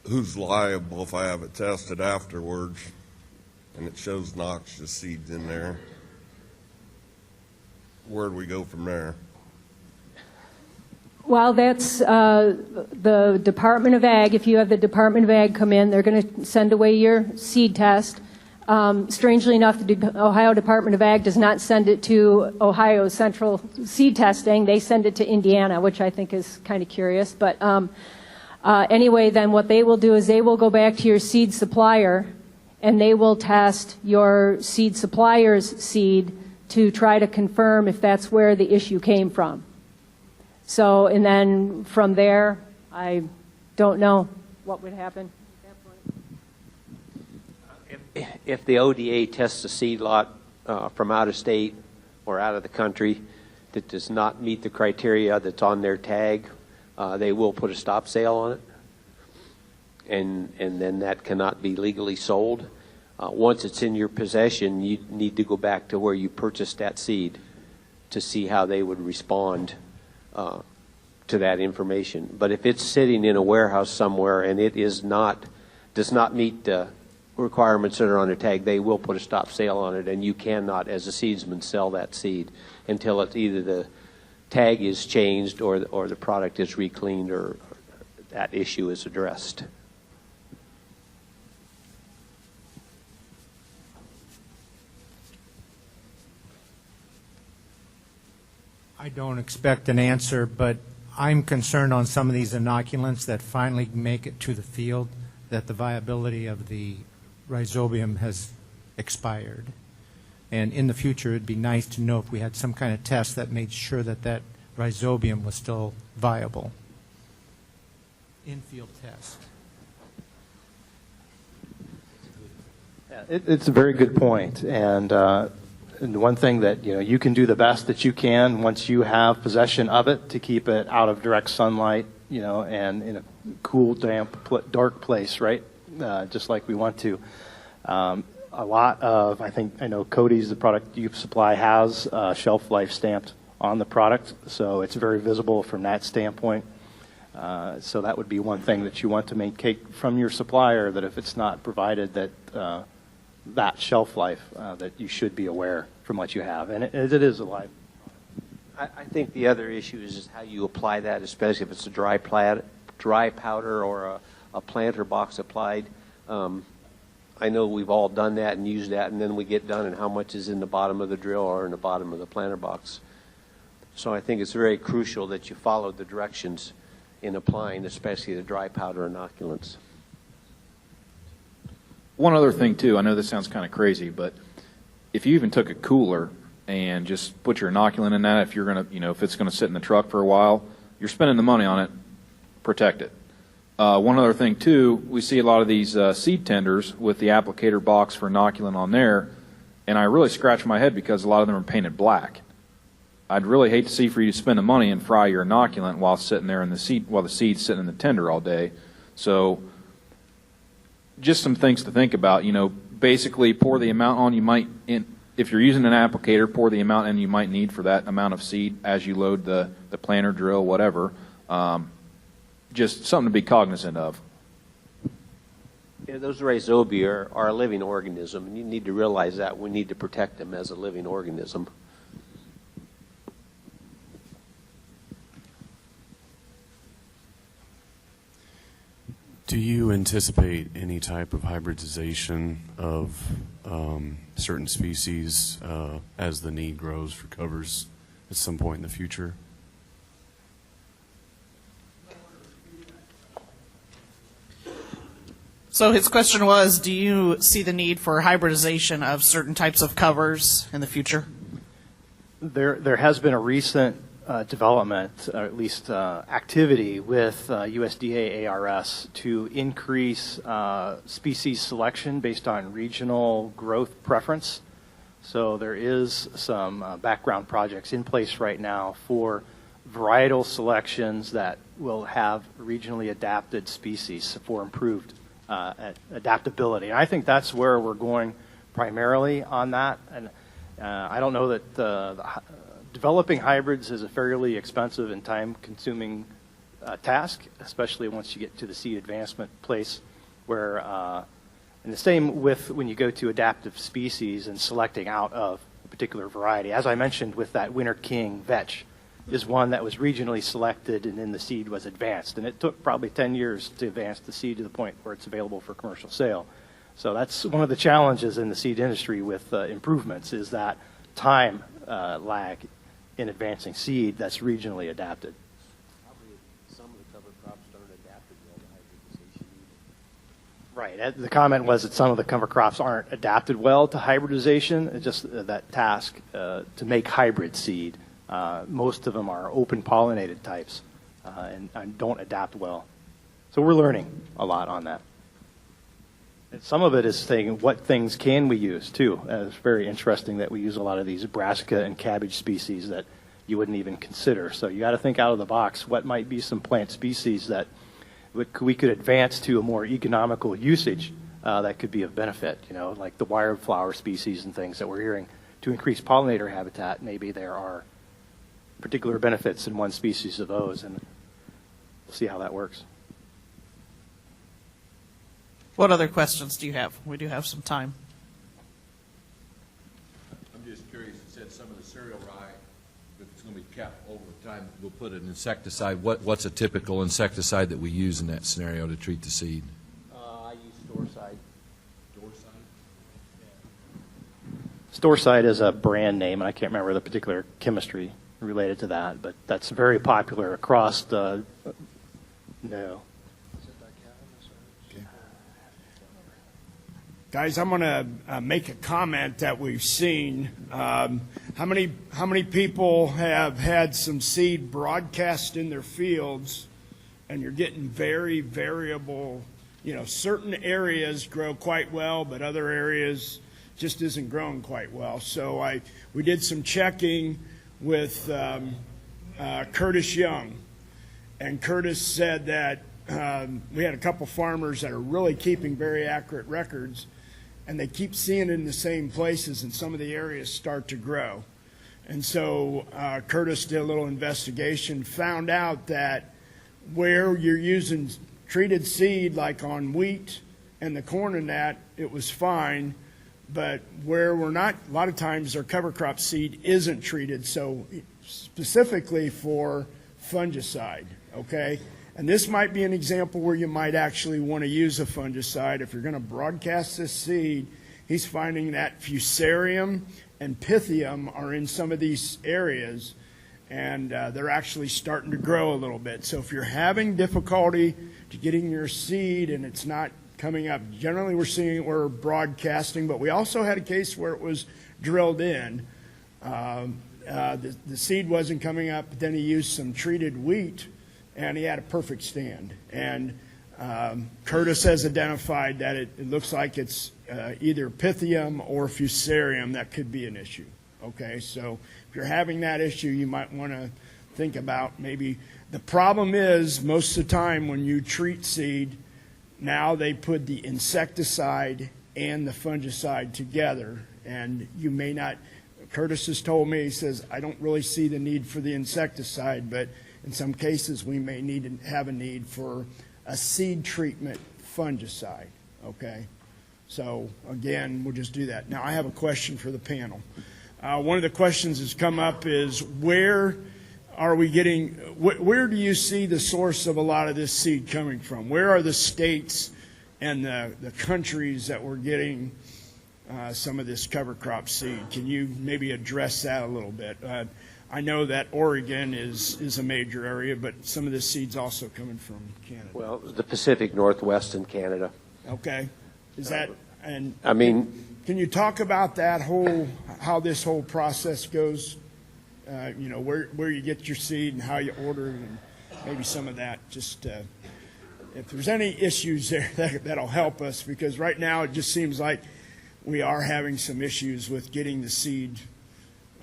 who's liable if I have it tested afterwards and it shows noxious seeds in there? Where do we go from there? Well, that's the Department of Ag. If you have the Department of Ag come in, they're going to send away your seed test. Strangely enough, the Ohio Department of Ag does not send it to Ohio Central Seed Testing. They send it to Indiana, which I think is kind of curious. But anyway, then what they will do is they will go back to your seed supplier and they will test your seed supplier's seed to try to confirm if that's where the issue came from. So, and then from there, I don't know what would happen at that point. If the ODA tests a seed lot from out of state or out of the country that does not meet the criteria that's on their tag, they will put a stop sale on it, and then that cannot be legally sold. Once it's in your possession, you need to go back to where you purchased that seed to see how they would respond to that information. But if it's sitting in a warehouse somewhere and it does not meet the requirements that are on the tag, they will put a stop sale on it, and you cannot, as a seedsman, sell that seed until it's either the tag is changed or the product is recleaned or that issue is addressed. I don't expect an answer, but I'm concerned on some of these inoculants that finally make it to the field, that the viability of the rhizobium has expired. And in the future, it'd be nice to know if we had some kind of test that made sure that that rhizobium was still viable. In-field test. Yeah, it's a very good point. And And one thing that you can do the best that you can once you have possession of it to keep it out of direct sunlight, and in a cool, damp, dark place, right? Just like we want to. A lot of, I know Cody's, the product you supply, has shelf life stamped on the product, so it's very visible from that standpoint. So that would be one thing that you want to make from your supplier, that if it's not provided, that that shelf life, that you should be aware from what you have. And it is alive. I think the other issue is how you apply that, especially if it's a dry powder or a planter box applied. I know we've all done that and used that, and then we get done and how much is in the bottom of the drill or in the bottom of the planter box. So I think it's very crucial that you follow the directions in applying, especially the dry powder inoculants. One other thing, too, I know this sounds kind of crazy, but if you even took a cooler and just put your inoculant in that, if you're going to, if it's going to sit in the truck for a while, you're spending the money on it, protect it. One other thing, too, we see a lot of these seed tenders with the applicator box for inoculant on there, and I really scratch my head because a lot of them are painted black. I'd really hate to see for you to spend the money and fry your inoculant while sitting there in the seed, while the seed's sitting in the tender all day. So just some things to think about. Basically pour the amount on you might, if you're using an applicator, pour the amount in you might need for that amount of seed as you load the planter, drill, whatever. Just something to be cognizant of. Yeah, those rhizobia are a living organism, and you need to realize that we need to protect them as a living organism. Do you anticipate any type of hybridization of certain species as the need grows for covers at some point in the future? So his question was, do you see the need for hybridization of certain types of covers in the future? There has been a recent development, or at least activity with USDA ARS to increase species selection based on regional growth preference. So there is some background projects in place right now for varietal selections that will have regionally adapted species for improved adaptability. And I think that's where we're going primarily on that. And I don't know that developing hybrids is a fairly expensive and time-consuming task, especially once you get to the seed advancement place, where, and the same with when you go to adaptive species and selecting out of a particular variety. As I mentioned with that Winter King vetch, is one that was regionally selected and then the seed was advanced. And it took probably 10 years to advance the seed to the point where it's available for commercial sale. So that's one of the challenges in the seed industry with improvements, is that time lag in advancing seed that's regionally adapted. Probably some of the cover crops aren't adapted well to hybridization either. Right. The comment was that some of the cover crops aren't adapted well to hybridization. It's just that task to make hybrid seed. Most of them are open pollinated types and don't adapt well. So we're learning a lot on that. And some of it is saying what things can we use too. It's very interesting that we use a lot of these brassica and cabbage species that you wouldn't even consider. So you got to think out of the box. What might be some plant species that we could advance to a more economical usage that could be of benefit, like the wildflower species and things that we're hearing to increase pollinator habitat. Maybe there are particular benefits in one species of those, and we'll see how that works. What other questions do you have? We do have some time. I'm just curious, you said some of the cereal rye, if it's going to be kept over time, we'll put an insecticide. What's a typical insecticide that we use in that scenario to treat the seed? I use Storeside. Storeside is a brand name, and I can't remember the particular chemistry related to that, but that's very popular across the, no. Guys, I'm going to make a comment that we've seen. How many people have had some seed broadcast in their fields, and you're getting very variable, certain areas grow quite well, but other areas just isn't growing quite well. So we did some checking with Curtis Young, and Curtis said that we had a couple farmers that are really keeping very accurate records, and they keep seeing it in the same places, and some of the areas start to grow. And so Curtis did a little investigation, found out that where you're using treated seed, like on wheat and the corn and that, it was fine. But where we're not, a lot of times our cover crop seed isn't treated, so specifically for fungicide, okay? And this might be an example where you might actually want to use a fungicide. If you're going to broadcast this seed, he's finding that fusarium and pythium are in some of these areas, and they're actually starting to grow a little bit. So if you're having difficulty to getting your seed and it's not coming up, generally we're broadcasting, but we also had a case where it was drilled in. The seed wasn't coming up, but then he used some treated wheat, and he had a perfect stand. And Curtis has identified that it looks like it's either pythium or fusarium that could be an issue. Okay, so if you're having that issue, you might want to think about maybe. The problem is most of the time when you treat seed, now they put the insecticide and the fungicide together, and you may not. Curtis has told me, he says, I don't really see the need for the insecticide, but in some cases we may need to have a need for a seed treatment fungicide, okay? So again, we'll just do that. Now I have a question for the panel. One of the questions that's come up is where are we getting, where do you see the source of a lot of this seed coming from? Where are the states and the countries that we're getting some of this cover crop seed? Can you maybe address that a little bit? I know that Oregon is a major area, but some of this seed's also coming from Canada. Well, the Pacific Northwest and Canada. Okay. Is that, and I mean, can you talk about that how this whole process goes? You know, where you get your seed and how you order it, and maybe some of that. Just if there's any issues there, that'll help us, because right now it just seems like we are having some issues with getting the seed.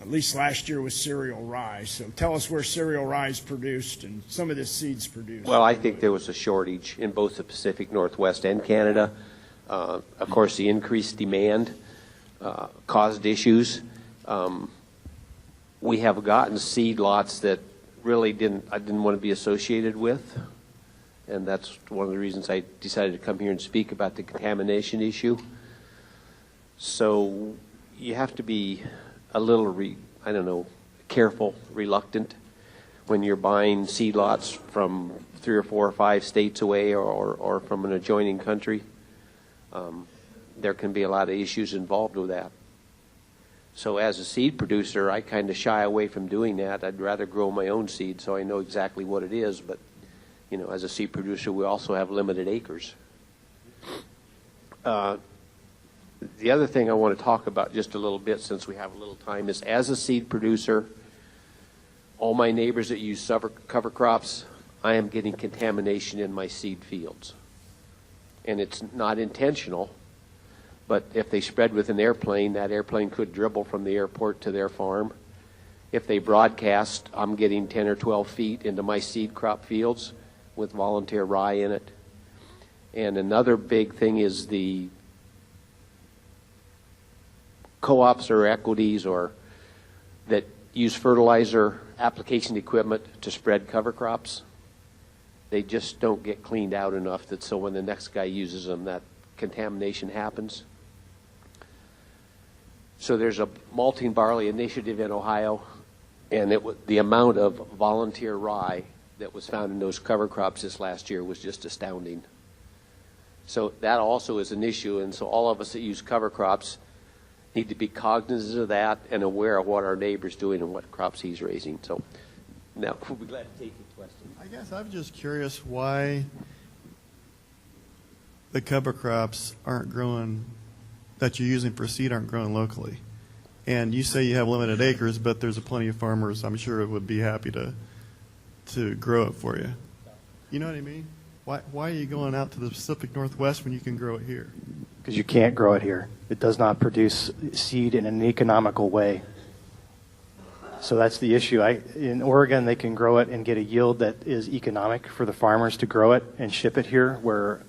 At least last year was cereal rye. So tell us where cereal rye is produced and some of this seed's produced. Well, I think there was a shortage in both the Pacific Northwest and Canada. Of course, the increased demand caused issues. We have gotten seed lots that really I didn't want to be associated with, and that's one of the reasons I decided to come here and speak about the contamination issue. So you have to be a little, careful, reluctant when you're buying seed lots from 3 or 4 or 5 states away or from an adjoining country. There can be a lot of issues involved with that. So as a seed producer, I kind of shy away from doing that. I'd rather grow my own seed so I know exactly what it is. But, you know, as a seed producer, we also have limited acres. The other thing I want to talk about just a little bit, since we have a little time, is as a seed producer, all my neighbors that use cover crops, I am getting contamination in my seed fields. And it's not intentional, but if they spread with an airplane, that airplane could dribble from the airport to their farm. If they broadcast, I'm getting 10 or 12 feet into my seed crop fields with volunteer rye in it. And another big thing is the co-ops or equities or that use fertilizer application equipment to spread cover crops. They just don't get cleaned out enough that so when the next guy uses them, that contamination happens. So there's a malting barley initiative in Ohio, and the amount of volunteer rye that was found in those cover crops this last year was just astounding. So that also is an issue, and so all of us that use cover crops need to be cognizant of that and aware of what our neighbor's doing and what crops he's raising. So now we'll be glad to take your questions. I guess I'm just curious why the cover crops aren't growing, that you're using for seed aren't growing locally. And you say you have limited acres, but there's plenty of farmers I'm sure would be happy to grow it for you. You know what I mean? Why are you going out to the Pacific Northwest when you can grow it here? because you can't grow it here. It does not produce seed in an economical way. So that's the issue. In Oregon, they can grow it and get a yield that is economic for the farmers to grow it and ship it here, where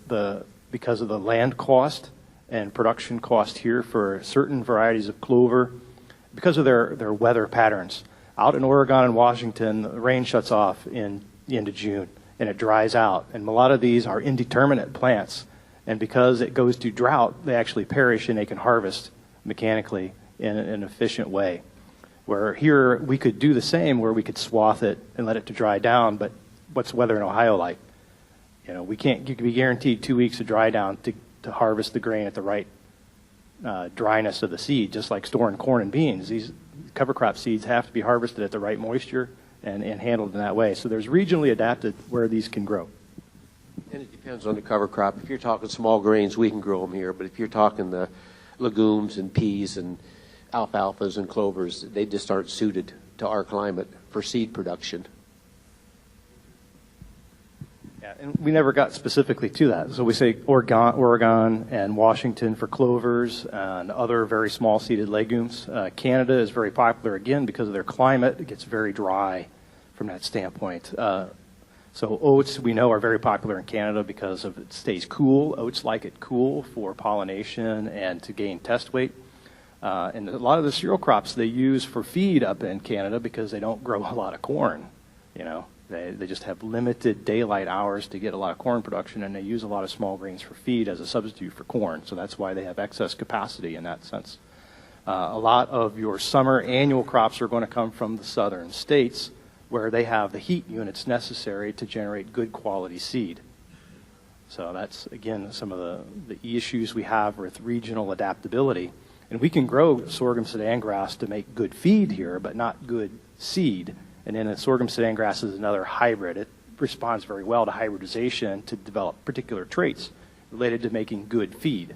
because of the land cost and production cost here for certain varieties of clover, because of their weather patterns. Out in Oregon and Washington, the rain shuts off in the end of June, and it dries out. And a lot of these are indeterminate plants. And because it goes to drought, they actually perish, and they can harvest mechanically in an efficient way. Where here, we could do the same, where we could swath it and let it to dry down, but what's weather in Ohio like? You know, you can be guaranteed 2 weeks of dry down to harvest the grain at the right dryness of the seed, just like storing corn and beans. These cover crop seeds have to be harvested at the right moisture and handled in that way. So there's regionally adapted where these can grow. And it depends on the cover crop. If you're talking small grains, we can grow them here. But if you're talking the legumes and peas and alfalfas and clovers, they just aren't suited to our climate for seed production. Yeah, and we never got specifically to that. So we say Oregon and Washington for clovers and other very small seeded legumes. Canada is very popular, again, because of their climate. It gets very dry from that standpoint. So oats, we know, are very popular in Canada because of it stays cool. Oats like it cool for pollination and to gain test weight. And a lot of the cereal crops they use for feed up in Canada because they don't grow a lot of corn. You know, they just have limited daylight hours to get a lot of corn production, and they use a lot of small grains for feed as a substitute for corn. So that's why they have excess capacity in that sense. A lot of your summer annual crops are going to come from the southern states, where they have the heat units necessary to generate good quality seed. So that's, again, some of the issues we have with regional adaptability. And we can grow sorghum sudan grass to make good feed here, but not good seed. And then a sorghum sudan grass is another hybrid. It responds very well to hybridization to develop particular traits related to making good feed.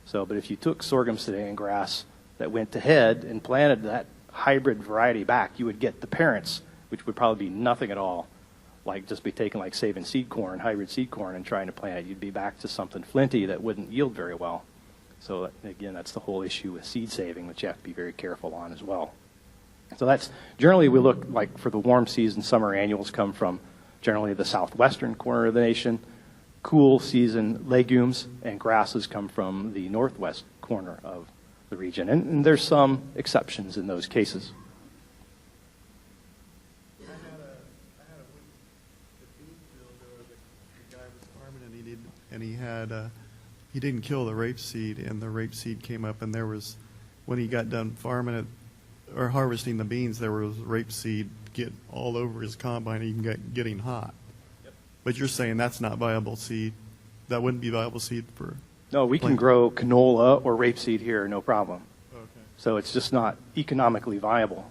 So, but if you took sorghum sudan grass that went to head and planted that hybrid variety back, you would get the parents, which would probably be nothing at all, like just be taking like saving seed corn, hybrid seed corn, and trying to plant it. You'd be back to something flinty that wouldn't yield very well. So again, that's the whole issue with seed saving, which you have to be very careful on as well. So that's generally, we look like for the warm season, summer annuals come from generally the southwestern corner of the nation. Cool season legumes and grasses come from the northwest corner of the region. And there's some exceptions in those cases. And he didn't kill the rapeseed, and the rapeseed came up, and there was, when he got done farming it or harvesting the beans, there was rapeseed get all over his combine, even getting hot. Yep. But you're saying that's not viable seed. That wouldn't be viable seed for. No, we can grow canola or rapeseed here, no problem. Okay. So it's just not economically viable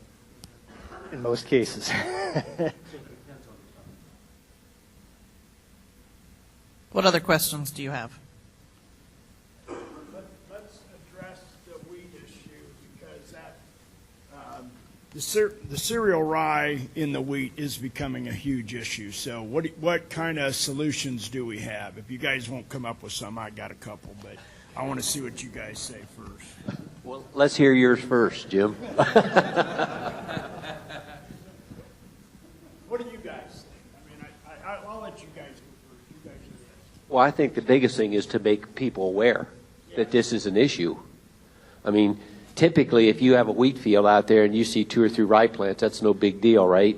in most cases. What other questions do you have? Let's address the wheat issue, because the cereal rye in the wheat is becoming a huge issue. So what kind of solutions do we have? If you guys won't come up with some, I got a couple, but I want to see what you guys say first. Well, let's hear yours first, Jim. What do you guys think? I mean, I'll let you guys go first. You guys do this. Well, I think the biggest thing is to make people aware that this is an issue. I mean, typically, if you have a wheat field out there and you see 2 or 3 rye plants, that's no big deal, right?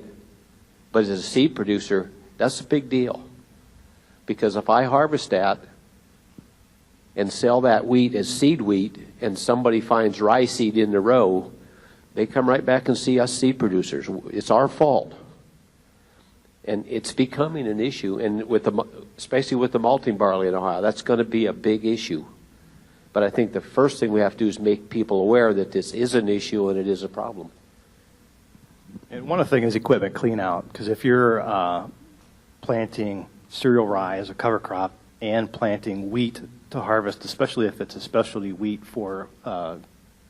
But as a seed producer, that's a big deal. Because if I harvest that and sell that wheat as seed wheat, and somebody finds rye seed in the row, they come right back and see us seed producers. It's our fault. And it's becoming an issue, and especially with the malting barley in Ohio, that's going to be a big issue. But I think the first thing we have to do is make people aware that this is an issue and it is a problem. And one of the things is equipment clean out, because if you're planting cereal rye as a cover crop and planting wheat to harvest, especially if it's a specialty wheat for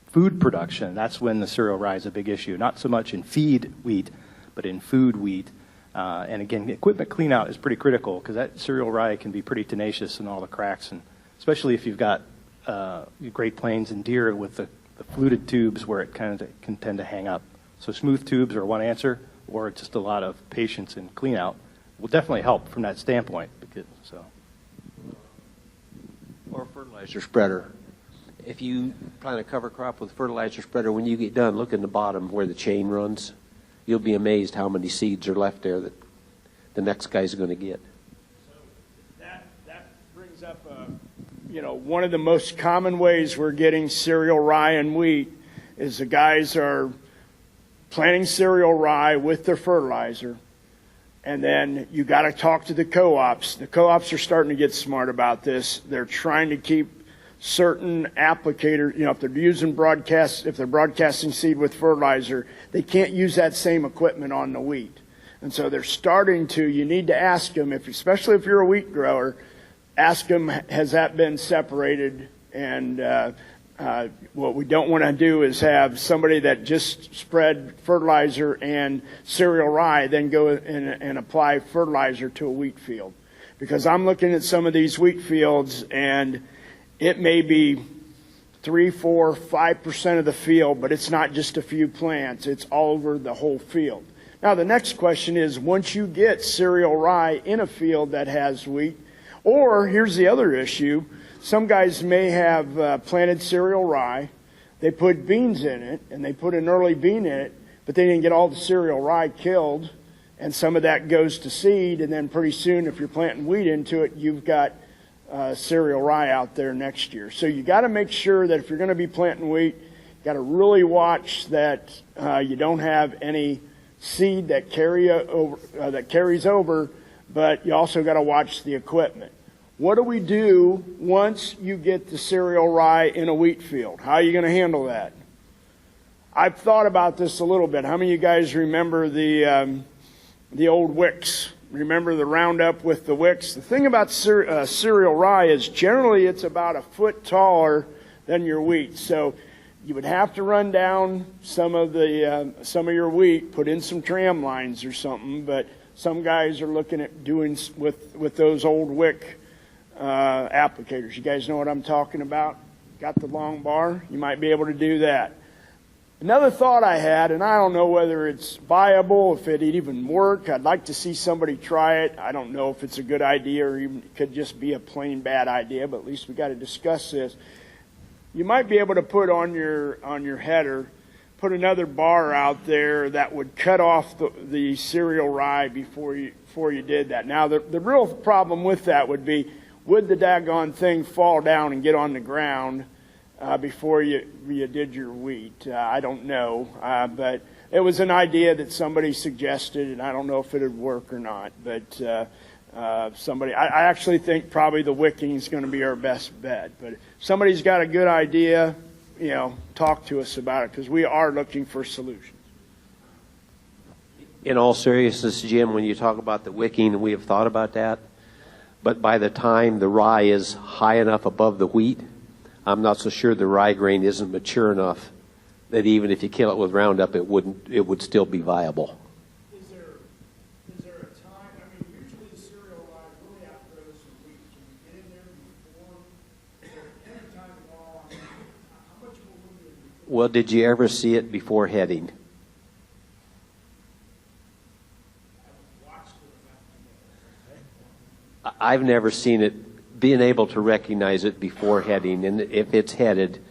food production, that's when the cereal rye is a big issue. Not so much in feed wheat, but in food wheat. And again, equipment clean out is pretty critical, because that cereal rye can be pretty tenacious in all the cracks, and especially if you've got Great Plains and deer with the fluted tubes where it kind of can tend to hang up. So smooth tubes are one answer, or just a lot of patience and clean out will definitely help from that standpoint. Or fertilizer spreader. If you plant a cover crop with fertilizer spreader, when you get done, look in the bottom where the chain runs. You'll be amazed how many seeds are left there that the next guy's going to get. That brings up, one of the most common ways we're getting cereal rye and wheat is the guys are planting cereal rye with their fertilizer, and then you got to talk to the co-ops. The co-ops are starting to get smart about this. They're trying to keep certain applicators, if they're broadcasting seed with fertilizer, they can't use that same equipment on the wheat. And so they're starting to, you need to ask them, especially if you're a wheat grower, ask them, has that been separated? And what we don't want to do is have somebody that just spread fertilizer and cereal rye then go and apply fertilizer to a wheat field. Because I'm looking at some of these wheat fields and it may be 3, 4, 5% of the field, but it's not just a few plants. It's all over the whole field. Now, the next question is, once you get cereal rye in a field that has wheat, or here's the other issue, some guys may have planted cereal rye, they put beans in it, and they put an early bean in it, but they didn't get all the cereal rye killed, and some of that goes to seed, and then pretty soon, if you're planting wheat into it, you've got cereal rye out there next year. So you got to make sure that if you're going to be planting wheat, you got to really watch that you don't have any seed that carries over, but you also got to watch the equipment. What do we do once you get the cereal rye in a wheat field? How are you going to handle that? I've thought about this a little bit. How many of you guys remember the old wicks? Remember the Roundup with the wicks? The thing about cereal rye is generally it's about a foot taller than your wheat. So you would have to run down some of your wheat, put in some tram lines or something. But some guys are looking at doing with those old wick applicators. You guys know what I'm talking about? Got the long bar? You might be able to do that. Another thought I had, and I don't know whether it's viable, if it'd even work. I'd like to see somebody try it. I don't know if it's a good idea or even it could just be a plain bad idea, but at least we got to discuss this. You might be able to put on your header, put another bar out there that would cut off the cereal rye before you did that. Now, the real problem with that would be, would the daggone thing fall down and get on the ground before you did your wheat? I don't know, but it was an idea that somebody suggested, and I don't know if it would work or not. But I actually think probably the wicking is going to be our best bet. But if somebody's got a good idea, talk to us about it, because we are looking for solutions. In all seriousness, Jim, when you talk about the wicking, we have thought about that. But by the time the rye is high enough above the wheat, I'm not so sure the rye grain isn't mature enough that even if you kill it with Roundup, it would still be viable. Is there a time? I mean, usually the cereal rye really outgrows some wheat. Can you get in there before? Is there any time at all? How much will we do? Well, did you ever see it before heading? I've never seen it, being able to recognize it before heading, and if it's headed,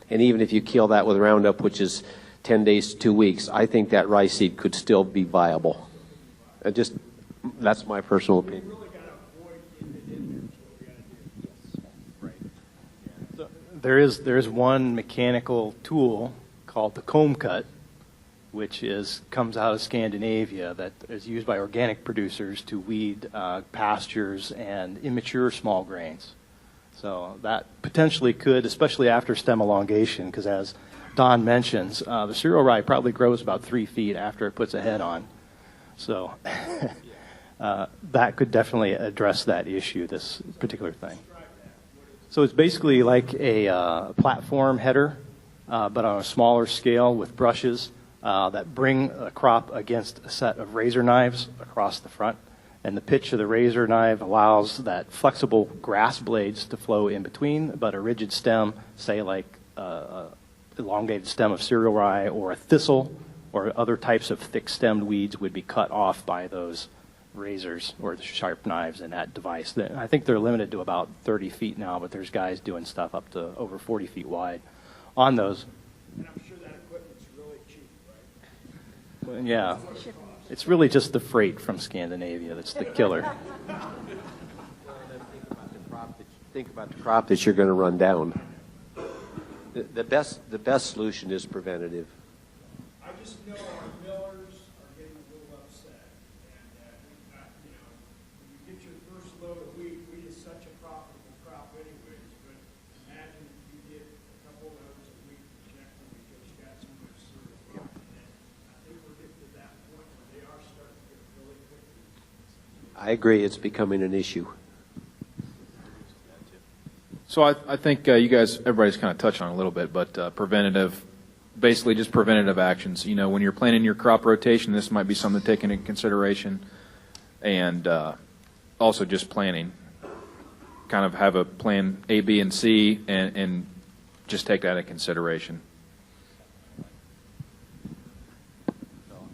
and even if you kill that with Roundup, which is 10 days to 2 weeks, I think that rye seed could still be viable. That's my personal opinion. There is one mechanical tool called the comb cut, which comes out of Scandinavia, that is used by organic producers to weed pastures and immature small grains. So that potentially could, especially after stem elongation, because as Don mentions, the cereal rye probably grows about 3 feet after it puts a head on. So that could definitely address that issue, this particular thing. So it's basically like a platform header, but on a smaller scale with brushes that bring a crop against a set of razor knives across the front. And the pitch of the razor knife allows that flexible grass blades to flow in between, but a rigid stem, say like elongated stem of cereal rye or a thistle or other types of thick-stemmed weeds would be cut off by those razors or the sharp knives in that device. I think they're limited to about 30 feet now, but there's guys doing stuff up to over 40 feet wide on those. And I'm sure that equipment's really cheap, right? Well, yeah. It's really just the freight from Scandinavia that's the killer. Think about the crop that you're going to run down. The best solution is preventative. I just know our millers are getting a little upset. And, you know, when you get your first load of wheat is such a profitable crop anyways, but imagine if you get a couple of loads of wheat rejected because you got so much cereal rye. And I think we're getting to that point where they are starting to get really quickly. I agree, it's becoming an issue. So I think you guys, everybody's kind of touched on it a little bit, but preventative, basically just preventative actions. You know, when you're planning your crop rotation, this might be something to take into consideration, and also just planning. Kind of have a plan A, B, and C, and just take that into consideration.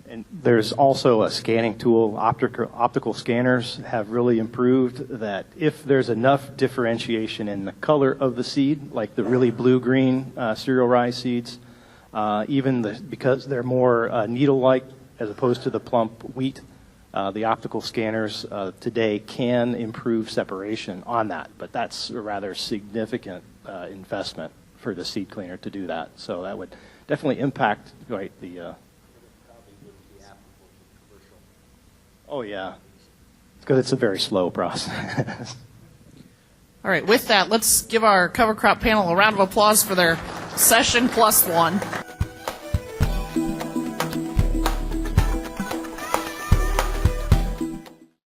And there's also a scanning tool. Optical scanners have really improved that if there's enough differentiation in the color of the seed, like the really blue-green cereal rye seeds, because they're more needle-like as opposed to the plump wheat, the optical scanners today can improve separation on that. But that's a rather significant investment for the seed cleaner to do that. So that would definitely impact the Oh, yeah, because it's a very slow process. All right, with that, let's give our cover crop panel a round of applause for their session plus one.